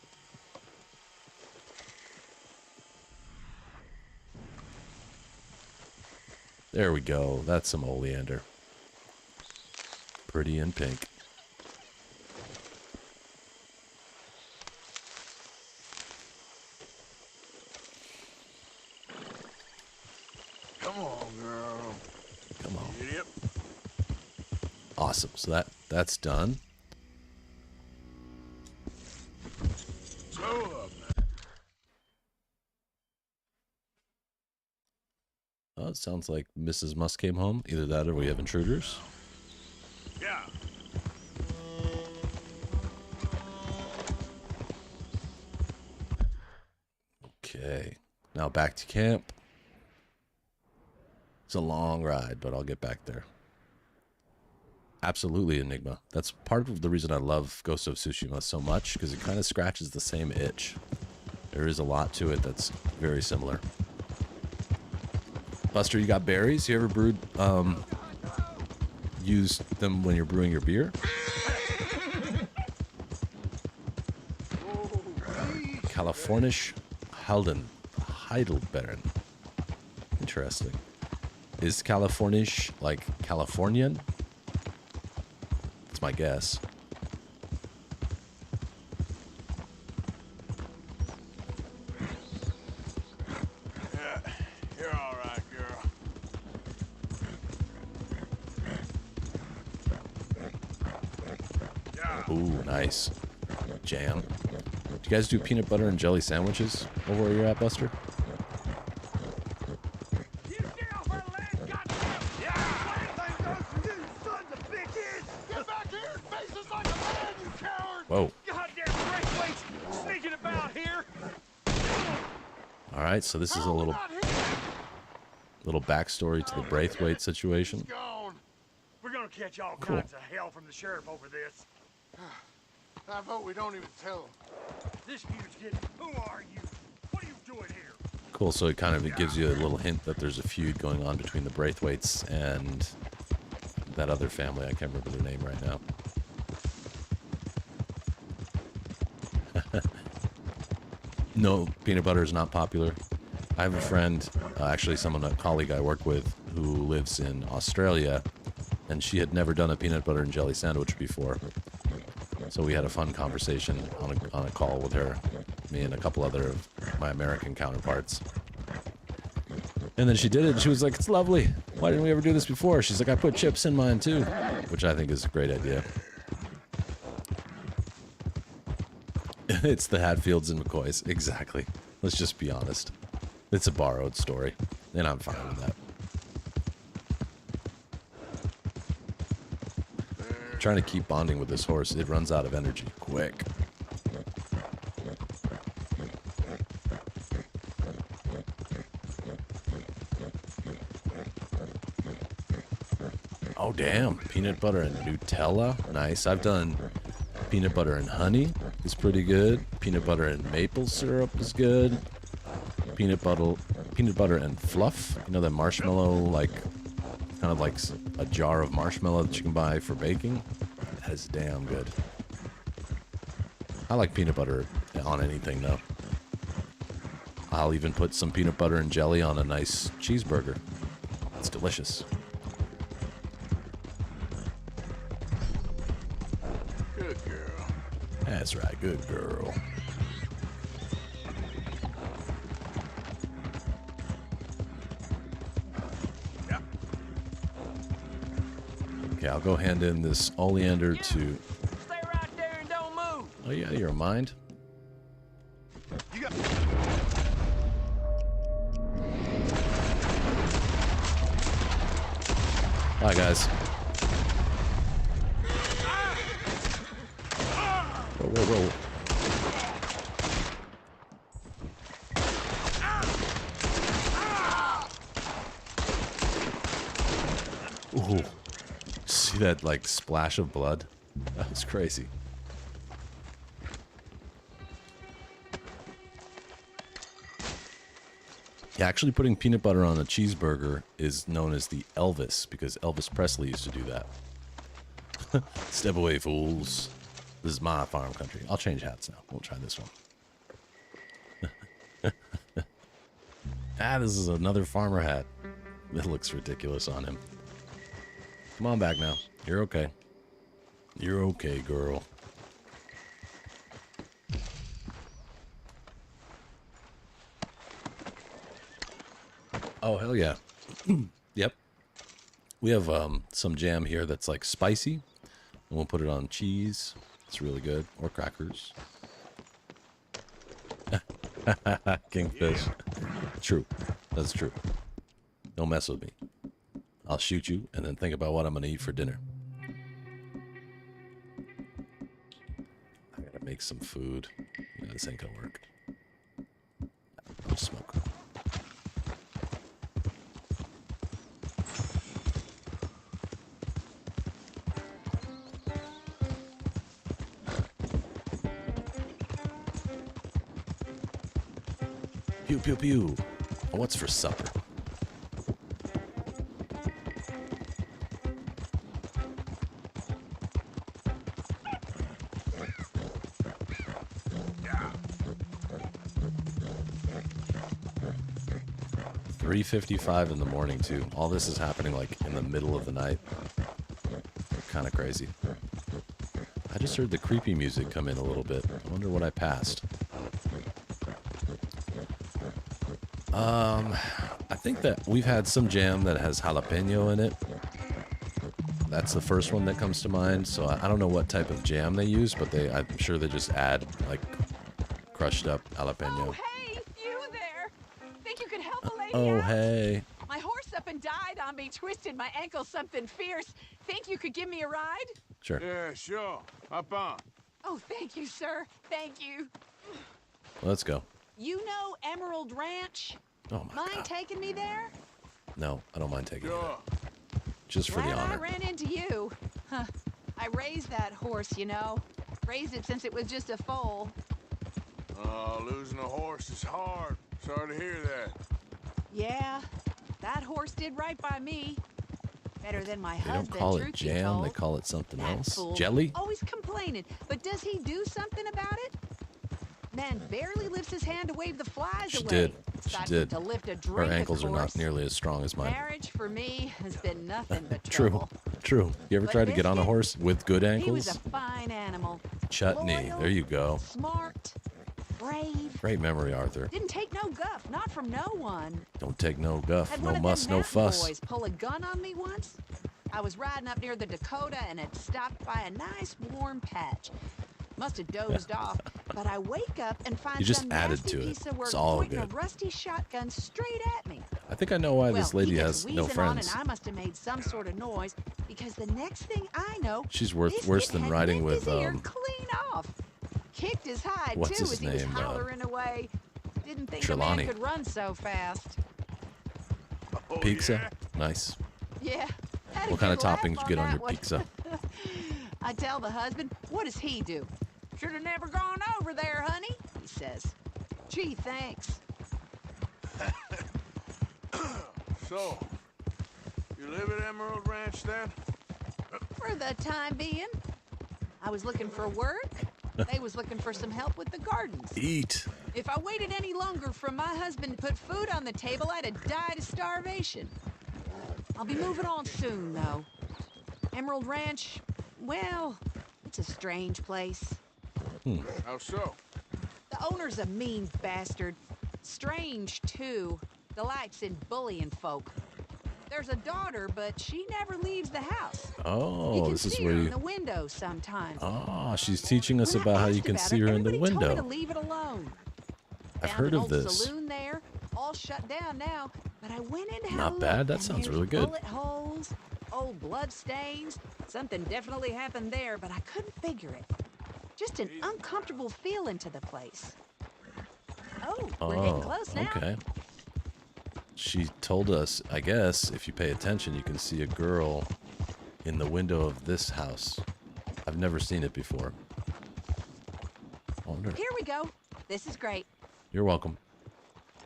There we go. That's some oleander. Pretty and pink. Come on, girl. Come on. Yep. Awesome. So that's done. Slow up, man. Oh, it sounds like Mrs. Musk came home. Either that or we have intruders. Yeah. Okay. Now back to camp. It's a long ride, but I'll get back there. Absolutely Enigma. That's part of the reason I love Ghost of Tsushima so much, because it kind of scratches the same itch. There is a lot to it that's very similar. Buster, you got berries? You ever brewed, use them when you're brewing your beer? Californisch Heidelbeeren. Interesting. Is Californisch like Californian? That's my guess. Yeah, you're all right, girl. Yeah. Ooh, nice. Jam. Do you guys do peanut butter and jelly sandwiches over where you're at, Buster? You get off our land, goddamn! Yeah! Anything goes for you, sons of bitches! Get back here and face us like a man, you coward! Whoa. Goddamn Braithwaite's sneaking about here. All right, so this is a little backstory to the Braithwaite situation. Gone. We're gonna catch all Cool. kinds of hell from the sheriff over this. I vote we don't even tell him. This feud's getting. Who are you? What are you doing here? Cool, so it kind of gives you a little hint that there's a feud going on between the Braithwaites and that other family. I can't remember their name right now. No, peanut butter is not popular. I have a friend, actually a colleague I work with, who lives in Australia, and she had never done a peanut butter and jelly sandwich before. So we had a fun conversation on a call with her, me and a couple other of my American counterparts. And then she did it, and she was like, "It's lovely. Why didn't we ever do this before?" She's like, "I put chips in mine too," which I think is a great idea. It's the Hatfields and McCoys. Exactly. Let's just be honest. It's a borrowed story, and I'm fine with that. I'm trying to keep bonding with this horse. It runs out of energy quick. Oh, damn. Peanut butter and Nutella. Nice. I've done peanut butter and honey. It's pretty good. Peanut butter and maple syrup is good. Peanut butter and fluff. You know that marshmallow, like, kind of like a jar of marshmallow that you can buy for baking? That is damn good. I like peanut butter on anything, though. I'll even put some peanut butter and jelly on a nice cheeseburger. It's delicious. Good girl. That's right, good girl. Okay, I'll go hand in this oleander to... Stay right there and don't move. Oh yeah, you're a mind. You got... Bye, guys. Whoa, whoa, whoa. Ooh. See that, like, splash of blood? That was crazy. Yeah, actually putting peanut butter on a cheeseburger is known as the Elvis, because Elvis Presley used to do that. Step away, fools. This is my farm country. I'll change hats now. We'll try this one. This is another farmer hat. It looks ridiculous on him. Come on back now. You're okay. You're okay, girl. Oh, hell yeah. Yep. We have some jam here that's like spicy. And we'll put it on cheese. It's really good. Or crackers. Kingfish. True. That's true. Don't mess with me. I'll shoot you and then think about what I'm going to eat for dinner. I got to make some food. Yeah, this ain't going to work. I'll smoke. Pew, pew, pew. Oh, what's for supper? $3:55 in the morning, too. All this is happening, like, in the middle of the night. Kind of crazy. I just heard the creepy music come in a little bit. I wonder what I passed. I think that we've had some jam that has jalapeno in it. That's the first one that comes to mind. So I don't know what type of jam they use, but I'm sure they just add, like, crushed up jalapeno. Oh, hey, you there. Think you could help a lady Oh, out? hey. My horse up and died on me, twisted my ankle something fierce. Think you could give me a ride? Sure. Yeah, sure. Hop on. Oh, thank you, sir. Thank you. Let's go. You know Emerald Ranch? Oh, my Mind God. taking me there? No, I don't mind taking it. Sure. Just for the Glad I honor. ran into you. Huh. I raised that horse, you know. Raised it since it was just a foal. Losing a horse is hard. Sorry to hear that. Yeah, that horse did right by me. Better than my They don't husband, call it truth be jam, told. they call it something That else. fool, Jelly? always complaining. But does he do something about it? Man barely lifts his hand to wave the flies She away. did. She Expect did. him to lift a Her drink, ankles of are not course. nearly as strong as mine. Marriage for me has been nothing but True. trouble. True. You ever But tried to get on a Biscuit, horse with good He was ankles? a fine animal. Chutney. Loyal, There you go. Smart, brave. Great memory, Arthur. Didn't take no guff, not from no one. Don't take no guff, Had no one of muss, them no mountain fuss. boys pull a gun on me once. I was riding up near the Dakota and had stopped by a nice warm patch. Must have dozed off, but I wake up and find You just some added nasty to it. piece of work It's all pointing good. a rusty shotgun straight at me. I think I know why this Well, lady he gets has no wheezing on, friends. and I must have made some sort of noise because the next thing I know, She's Biscuit worse than had riding nipped with, his ear clean off. Kicked his hide what's too his as he was name, hollering away. Didn't think a Trelawney. man could run so fast. Oh, Pizza? yeah? Nice. Yeah. Had a What kind of good laugh toppings you on get on that your one. pizza? I tell the husband, what does he do? Should have never gone over there, honey, he says. Gee, thanks. So, you live at Emerald Ranch then? For the time being, I was looking for work. They was looking for some help with the gardens. Eat. If I waited any longer for my husband to put food on the table, I'd have died of starvation. I'll be moving on soon, though. Emerald Ranch, well, it's a strange place. How so? The owner's a mean bastard. Strange, too. Delights in bullying folk. There's a daughter, but she never leaves the house. You Oh, can this is see where her in you... the window sometimes. Oh, she's teaching us When I about how you asked can about see her in the everybody told me to window. leave it alone. I've Found heard an of old this. saloon there, all shut down now. But I went in to have Not a look, bad, that and sounds there's really good. bullet holes, old blood stains. Something definitely happened there, but I couldn't figure it. Just an uncomfortable feeling to the place. Oh, we're getting close now. Okay. She told us, I guess, if you pay attention, you can see a girl in the window of this house. I've never seen it before. I wonder. Here we go. This is great. You're welcome.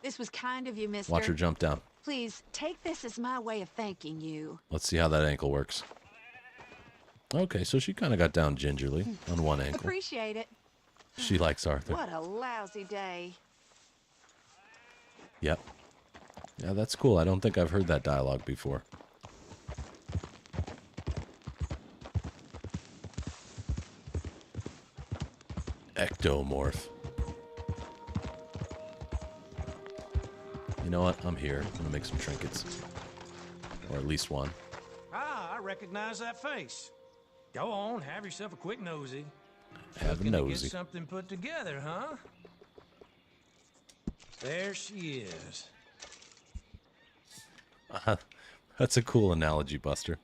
This was kind of you, mister. Watch her jump down. Please, take this as my way of thanking you. Let's see how that ankle works. Okay, so she kind of got down gingerly on one ankle. Appreciate it. She likes Arthur. What a lousy day. Yep. Yeah, that's cool. I don't think I've heard that dialogue before. Ectomorph. You know what? I'm here. I'm gonna make some trinkets. Or at least one. Ah, I recognize that face. Go on, have yourself a quick nosy. Have a Looking to nosy. get something put together, huh? There she is. That's a cool analogy, Buster.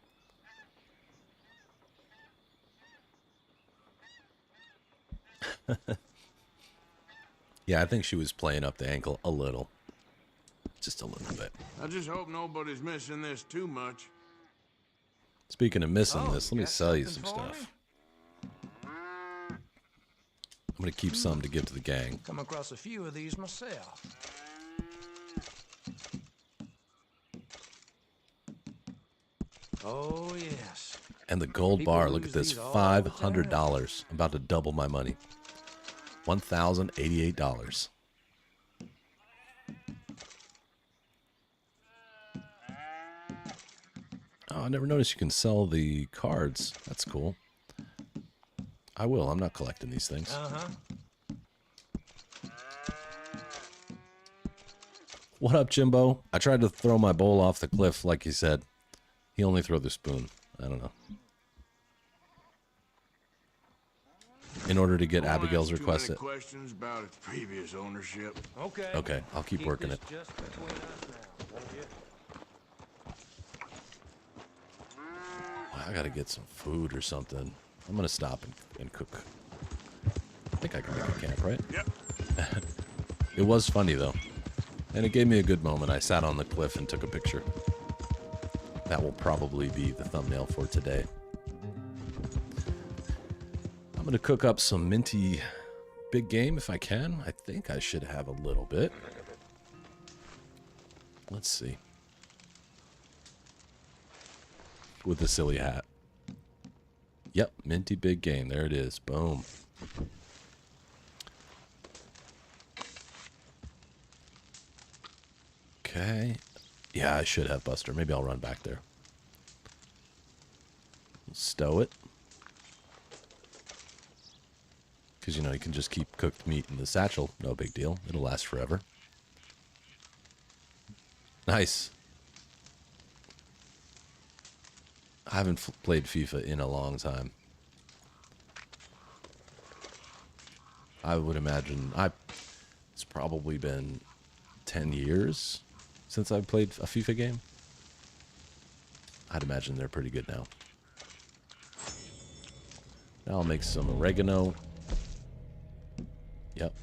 Yeah, I think she was playing up the ankle a little. Just a little bit. I just hope nobody's missing this too much. Speaking of missing Oh, this, let you me got sell you some something for stuff. I'm gonna keep some to give to the gang. Come across a few of these myself. Oh, yes. And the gold People bar, look lose at this, these all the $500. I'm about to double my money. $1,088. Oh, I never noticed you can sell the cards. That's cool. I will. I'm not collecting these things. Uh-huh. What up, Jimbo? I tried to throw my bowl off the cliff, like you said. He only threw the spoon. I don't know. In order to get Don't Abigail's ask too request. many questions about its previous ownership. Okay. Okay, I'll keep working this it. just between us now, won't you? I gotta get some food or something. I'm gonna stop and cook. I think I can make a camp, right? Yep. It was funny, though. And it gave me a good moment. I sat on the cliff and took a picture. That will probably be the thumbnail for today. I'm gonna cook up some minty big game if I can. I think I should have a little bit. Let's see. With the silly hat. Yep, minty big game. There it is. Boom. Okay. Yeah, I should have Buster. Maybe I'll run back there. Stow it. Because, you know, you can just keep cooked meat in the satchel. No big deal. It'll last forever. Nice. I haven't played FIFA in a long time. I would imagine it's probably been 10 years since I've played a FIFA game. I'd imagine they're pretty good now. Now I'll make some oregano. Yep.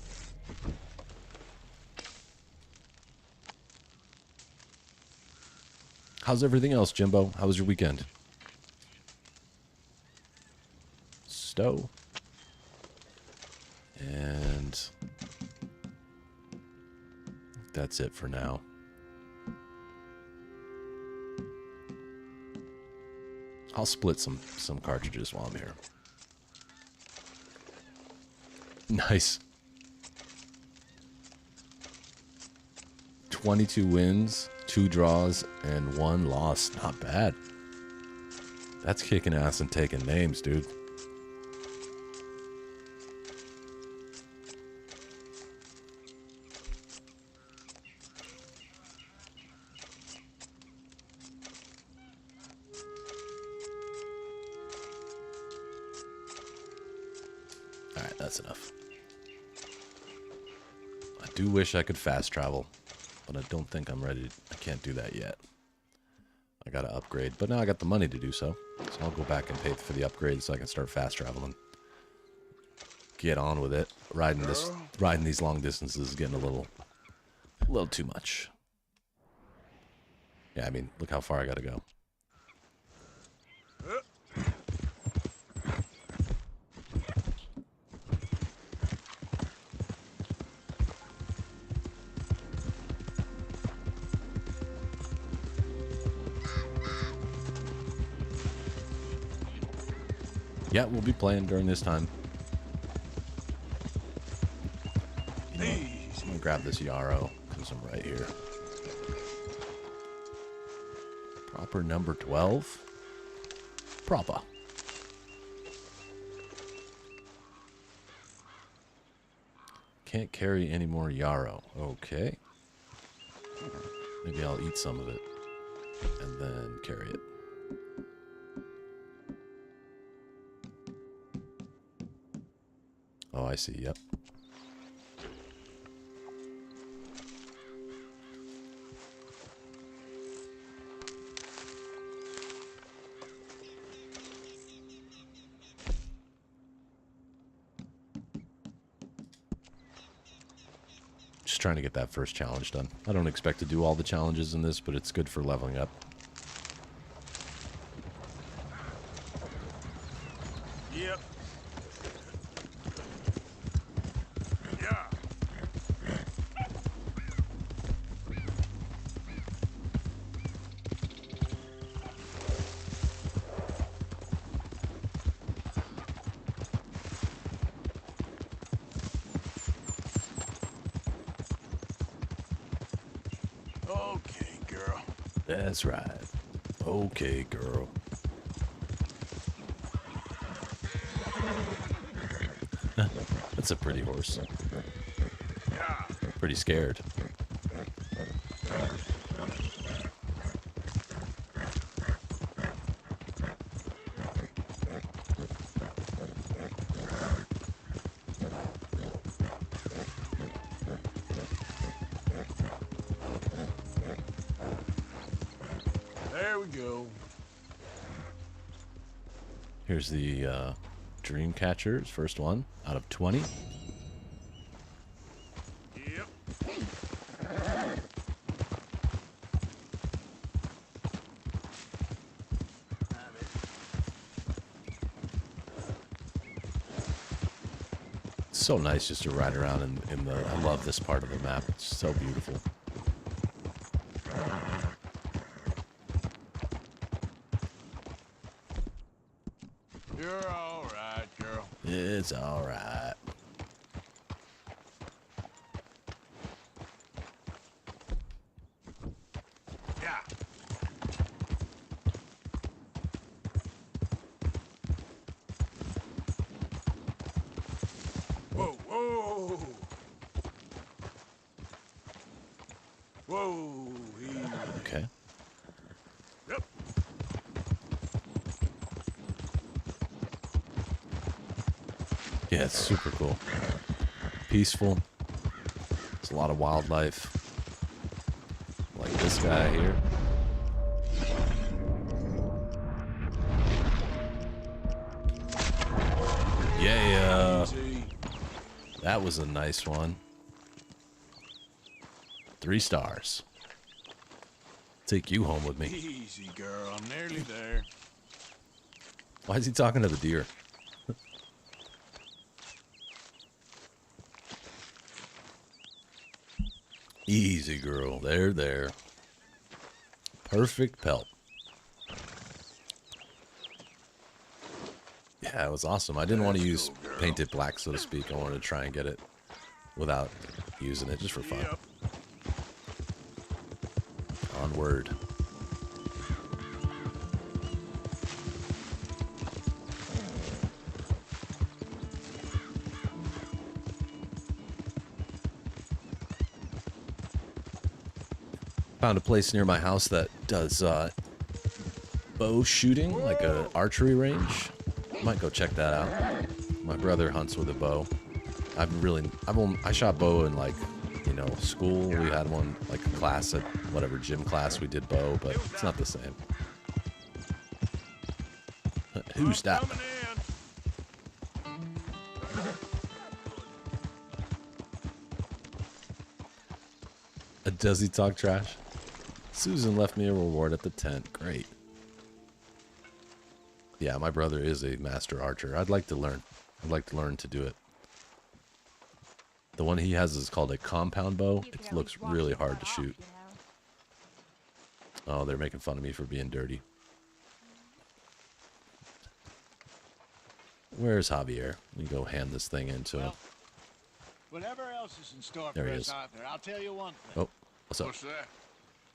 How's everything else, Jimbo? How was your weekend? Stow. And that's it for now. I'll split some cartridges while I'm here. Nice. 22 wins, 2 draws, and 1 loss. Not bad. That's kicking ass and taking names, dude. Alright, that's enough. I do wish I could fast travel, but I don't think I'm ready. I can't do that yet. I got to upgrade. But now I got the money to do so. So I'll go back and pay for the upgrade so I can start fast traveling. Get on with it. Riding these long distances is getting a little too much. Yeah, I mean, look how far I got to go. Yeah, we'll be playing during this time. You know, I'm gonna grab this yarrow because I'm right here. Proper number 12. Proper. Can't carry any more yarrow. Okay. Maybe I'll eat some of it and then carry it. Oh, I see. Yep. Just trying to get that first challenge done. I don't expect to do all the challenges in this, but it's good for leveling up. Yep. Yeah. Okay, girl. That's right. Okay, girl. That's a pretty horse. Yeah. Pretty scared. There we go. Here's the dream catchers, first one out of 20. Yep. It's so nice just to ride around in the. I love this part of the map. It's so beautiful. You're all right, girl. It's all right. Yeah. Whoa, whoa. Whoa. Okay. Yep. Yeah, it's super cool. Peaceful. There's a lot of wildlife. Like this guy here. Yeah. That was a nice one. 3 stars. Take you home with me. Easy, girl. I'm nearly there. Why is he talking to the deer? Easy, girl. There. Perfect pelt. Yeah, it was awesome. I didn't want to use paint it black, so to speak. I wanted to try and get it without using it, just for fun. Yep. Onward. Found a place near my house that does bow shooting, like a archery range. Might go check that out. My brother hunts with a bow. I shot bow in, like, you know, school. We had one, like a class at whatever gym class we did bow, but it's not the same. Who's that? Coming in. Does he talk trash? Susan left me a reward at the tent. Great. Yeah, my brother is a master archer. I'd like to learn. I'd like to learn to do it. The one he has is called a compound bow. It looks really hard to shoot. Oh, they're making fun of me for being dirty. Where's Javier? Let me go hand this thing in to him. Whatever else is in store There for he us is. out there, I'll tell you one thing. Oh, what's up? What's that?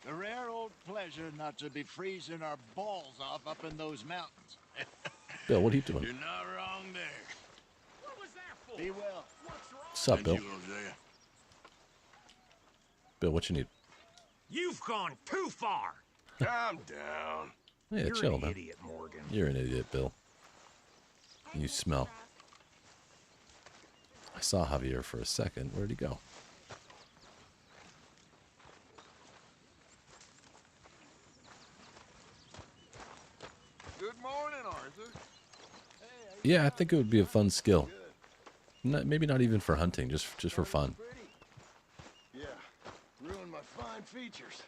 The rare old pleasure not to be freezing our balls off up in those mountains. Bill, what are you doing? You're not wrong there. What was that for? Be well. What's up, Bill? Thank you, Hosea. Bill, what you need? You've gone too far. Calm down. Yeah, You're chill, an man. idiot, Morgan. You're an idiot, Bill. You smell. I saw Javier for a second. Where'd he go? Good morning, Arthur. Yeah, I think it would be a fun skill. Maybe not even for hunting, just for fun. Yeah, ruined my fine features.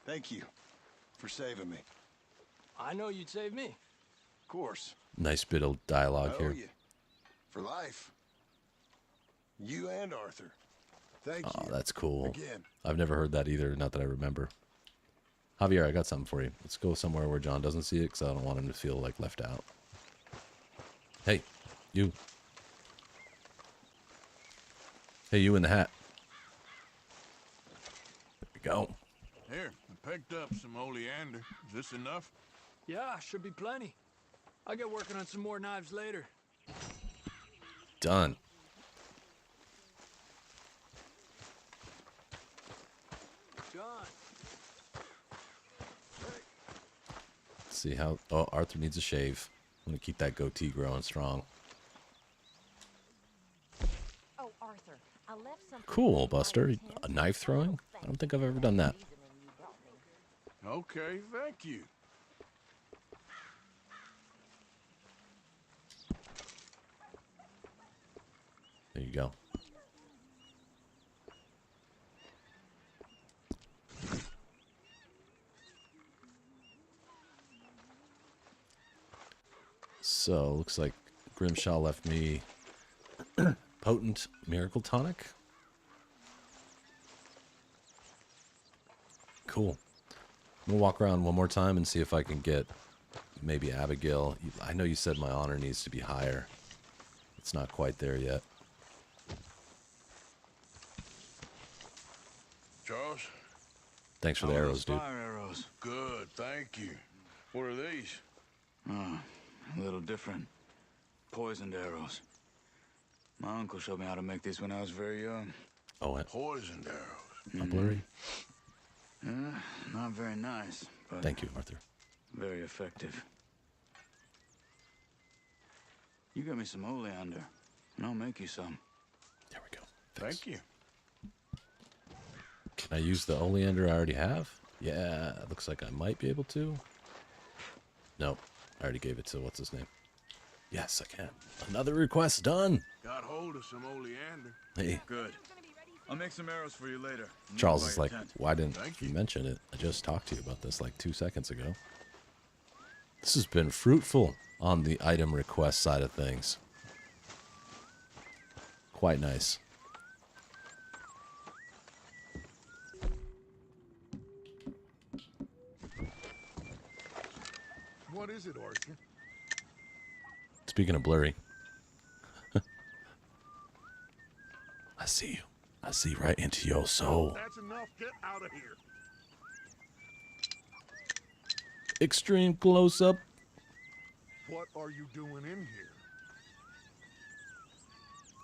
Thank you for saving me. I know you'd save me. Of course. Nice bit of dialogue I owe here. you. For life. You and Arthur. Thank Oh, you. that's cool. Again. I've never heard that either, not that I remember. Javier, I got something for you. Let's go somewhere where John doesn't see it, because I don't want him to feel like left out. Hey, you. Hey, you in the hat. There we go. Here, I picked up some oleander. Is this enough? Yeah, should be plenty. I'll get working on some more knives later. Done. John. See how... Oh, Arthur needs a shave. I'm going to keep that goatee growing strong. Oh, Arthur, I left something Cool, Buster. A knife throwing? I don't think I've ever done that. Okay, thank you. There you go. So, looks like Grimshaw left me potent miracle tonic. Cool. I'm gonna walk around one more time and see if I can get maybe Abigail. I know you said my honor needs to be higher. It's not quite there yet. Charles? Thanks for the arrows, dude. Fire arrows. Good, thank you. What are these? Oh, a little different. Poisoned arrows. My uncle showed me how to make these when I was very young. Oh, Poisoned arrows. not blurry. Not very nice, but Thank you, Arthur. very effective. You get me some oleander, and I'll make you some. There we go. Thanks. Thank you. Can I use the oleander I already have? Yeah, it looks like I might be able to. Nope. I already gave it to what's his name. Yes, I can. Another request done. Got hold of some oleander. Hey, Good. I'll make some arrows for you later. Charles is like, why didn't Thank you you. mention it? I just talked to you about this like 2 seconds ago. This has been fruitful on the item request side of things. Quite nice. What is it, Arthur? Speaking of blurry. I see you. I see right into your soul. That's enough. Get out of here. Extreme close-up. What are you doing in here?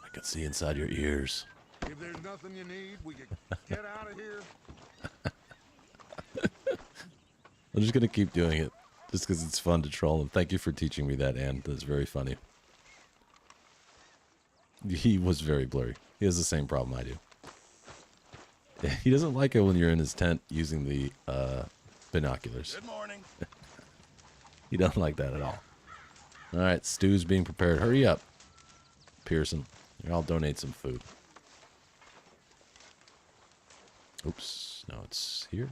I can see inside your ears. If there's nothing you need, we can get out of here. I'm just going to keep doing it. Just because it's fun to troll him. Thank you for teaching me that, Ann. That's very funny. He was very blurry. He has the same problem I do. Yeah, he doesn't like it when you're in his tent using the binoculars. Good morning. He doesn't like that at all. All right, stew's being prepared. Hurry up, Pearson. Here, I'll donate some food. Oops. No, it's here.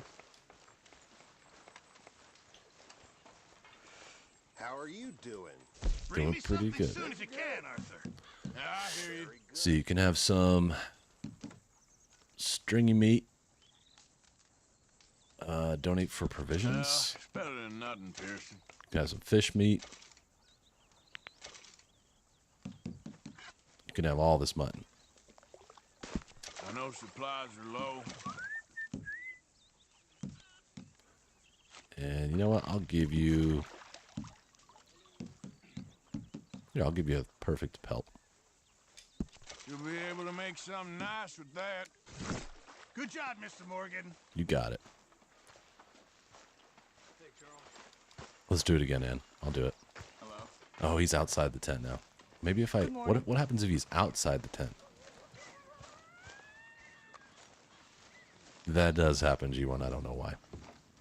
How are you doing? Bring Doing me pretty something good. soon if you can, Arthur. I hear you. So you can have some stringy meat. Donate for provisions. It's better than nothing, Pearson. You can have some fish meat. You can have all this mutton. I know supplies are low. And you know what? I'll give you... Here, I'll give you a perfect pelt. You'll be able to make something nice with that. Good job, Mr. Morgan. You got it. Let's do it again, Ann. I'll do it. Hello? Oh, he's outside the tent now. Maybe if I... What happens if he's outside the tent? That does happen, G1. I don't know why.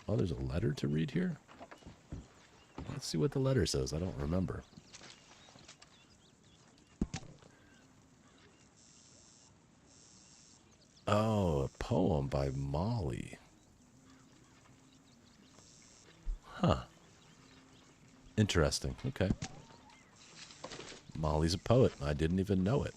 Oh, there's a letter to read here? Let's see what the letter says. I don't remember. Oh, a poem by Molly. Huh. Interesting. Okay. Molly's a poet. I didn't even know it.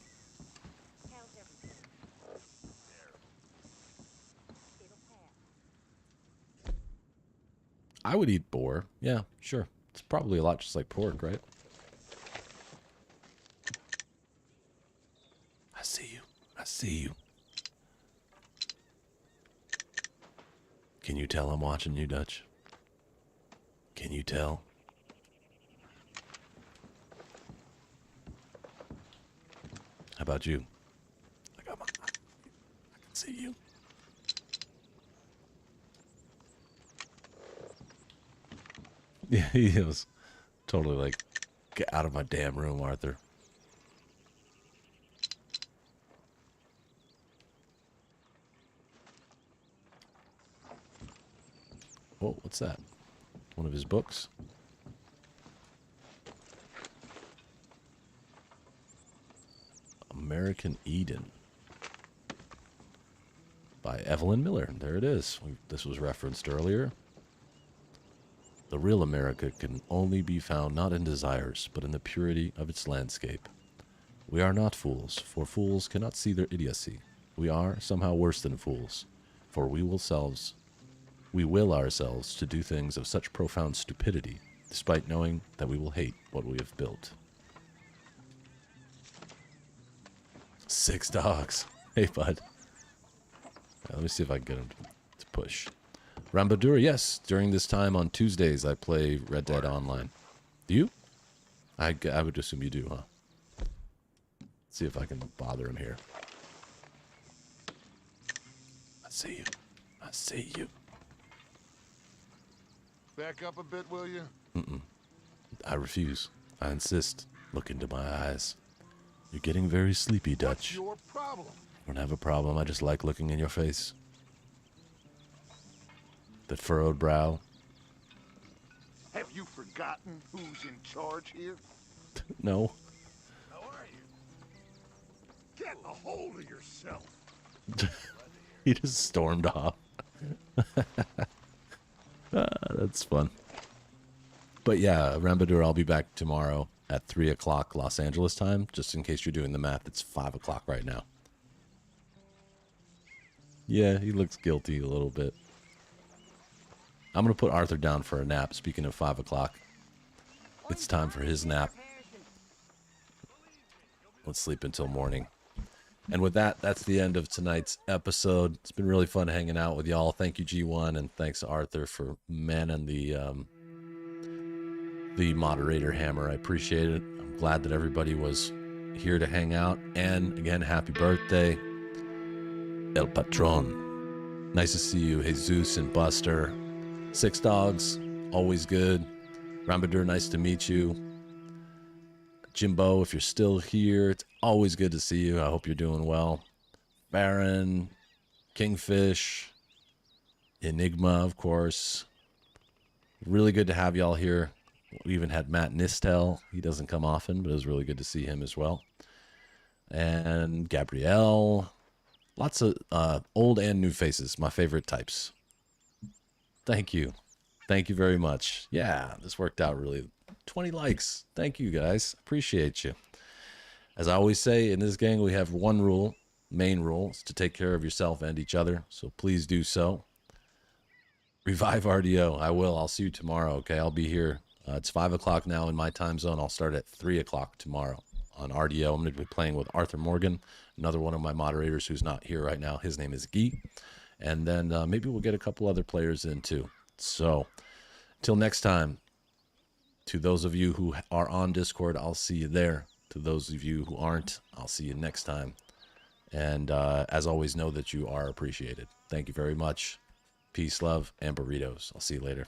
I would eat boar. Yeah, sure. It's probably a lot just like pork, right? I see you. I see you. Can you tell I'm watching you, Dutch? Can you tell? How about you? I can see you. Yeah, he was totally like, get out of my damn room, Arthur. Oh, what's that? One of his books? American Eden. By Evelyn Miller. There it is. This was referenced earlier. The real America can only be found not in desires, but in the purity of its landscape. We are not fools, for fools cannot see their idiocy. We are somehow worse than fools, for we will ourselves to do things of such profound stupidity, despite knowing that we will hate what we have built. 6 dogs. Hey, bud. Let me see if I can get him to push. Rambadur, yes. During this time on Tuesdays, I play Red Dead Online. Do you? I would assume you do, huh? Let's see if I can bother him here. I see you. I see you. Back up a bit, will you? Mm-mm. I refuse. I insist. Look into my eyes. You're getting very sleepy, Dutch. What's your problem? I don't have a problem. I just like looking in your face. The furrowed brow. Have you forgotten who's in charge here? No. How are you? Get a hold of yourself. He just stormed off. That's fun. But yeah, Rambadur, I'll be back tomorrow at 3 o'clock Los Angeles time. Just in case you're doing the math, it's 5 o'clock right now. Yeah, he looks guilty a little bit. I'm going to put Arthur down for a nap. Speaking of 5 o'clock, it's time for his nap. Let's sleep until morning. And with that, that's the end of tonight's episode. It's been really fun hanging out with y'all. Thank you, G1, and thanks, Arthur, for manning the moderator hammer. I appreciate it. I'm glad that everybody was here to hang out. And again, happy birthday, El Patron. Nice to see you, Jesus and Buster. 6 dogs, always good. Rambadur, nice to meet you. Jimbo, if you're still here, it's always good to see you. I hope you're doing well. Baron, Kingfish, Enigma, of course. Really good to have y'all here. We even had Matt Nistel. He doesn't come often, but it was really good to see him as well. And Gabrielle. Lots of old and new faces, my favorite types. Thank you. Thank you very much. Yeah, this worked out really. 20 likes. Thank you, guys. Appreciate you. As I always say, in this gang, we have one rule, main rule, is to take care of yourself and each other. So please do so. Revive RDO. I will. I'll see you tomorrow, okay? I'll be here. It's 5 o'clock now in my time zone. I'll start at 3 o'clock tomorrow on RDO. I'm going to be playing with Arthur Morgan, another one of my moderators who's not here right now. His name is Guy. And then maybe we'll get a couple other players in too. So till next time, to those of you who are on Discord, I'll see you there. To those of you who aren't, I'll see you next time. And as always, know that you are appreciated. Thank you very much. Peace, love, and burritos. I'll see you later.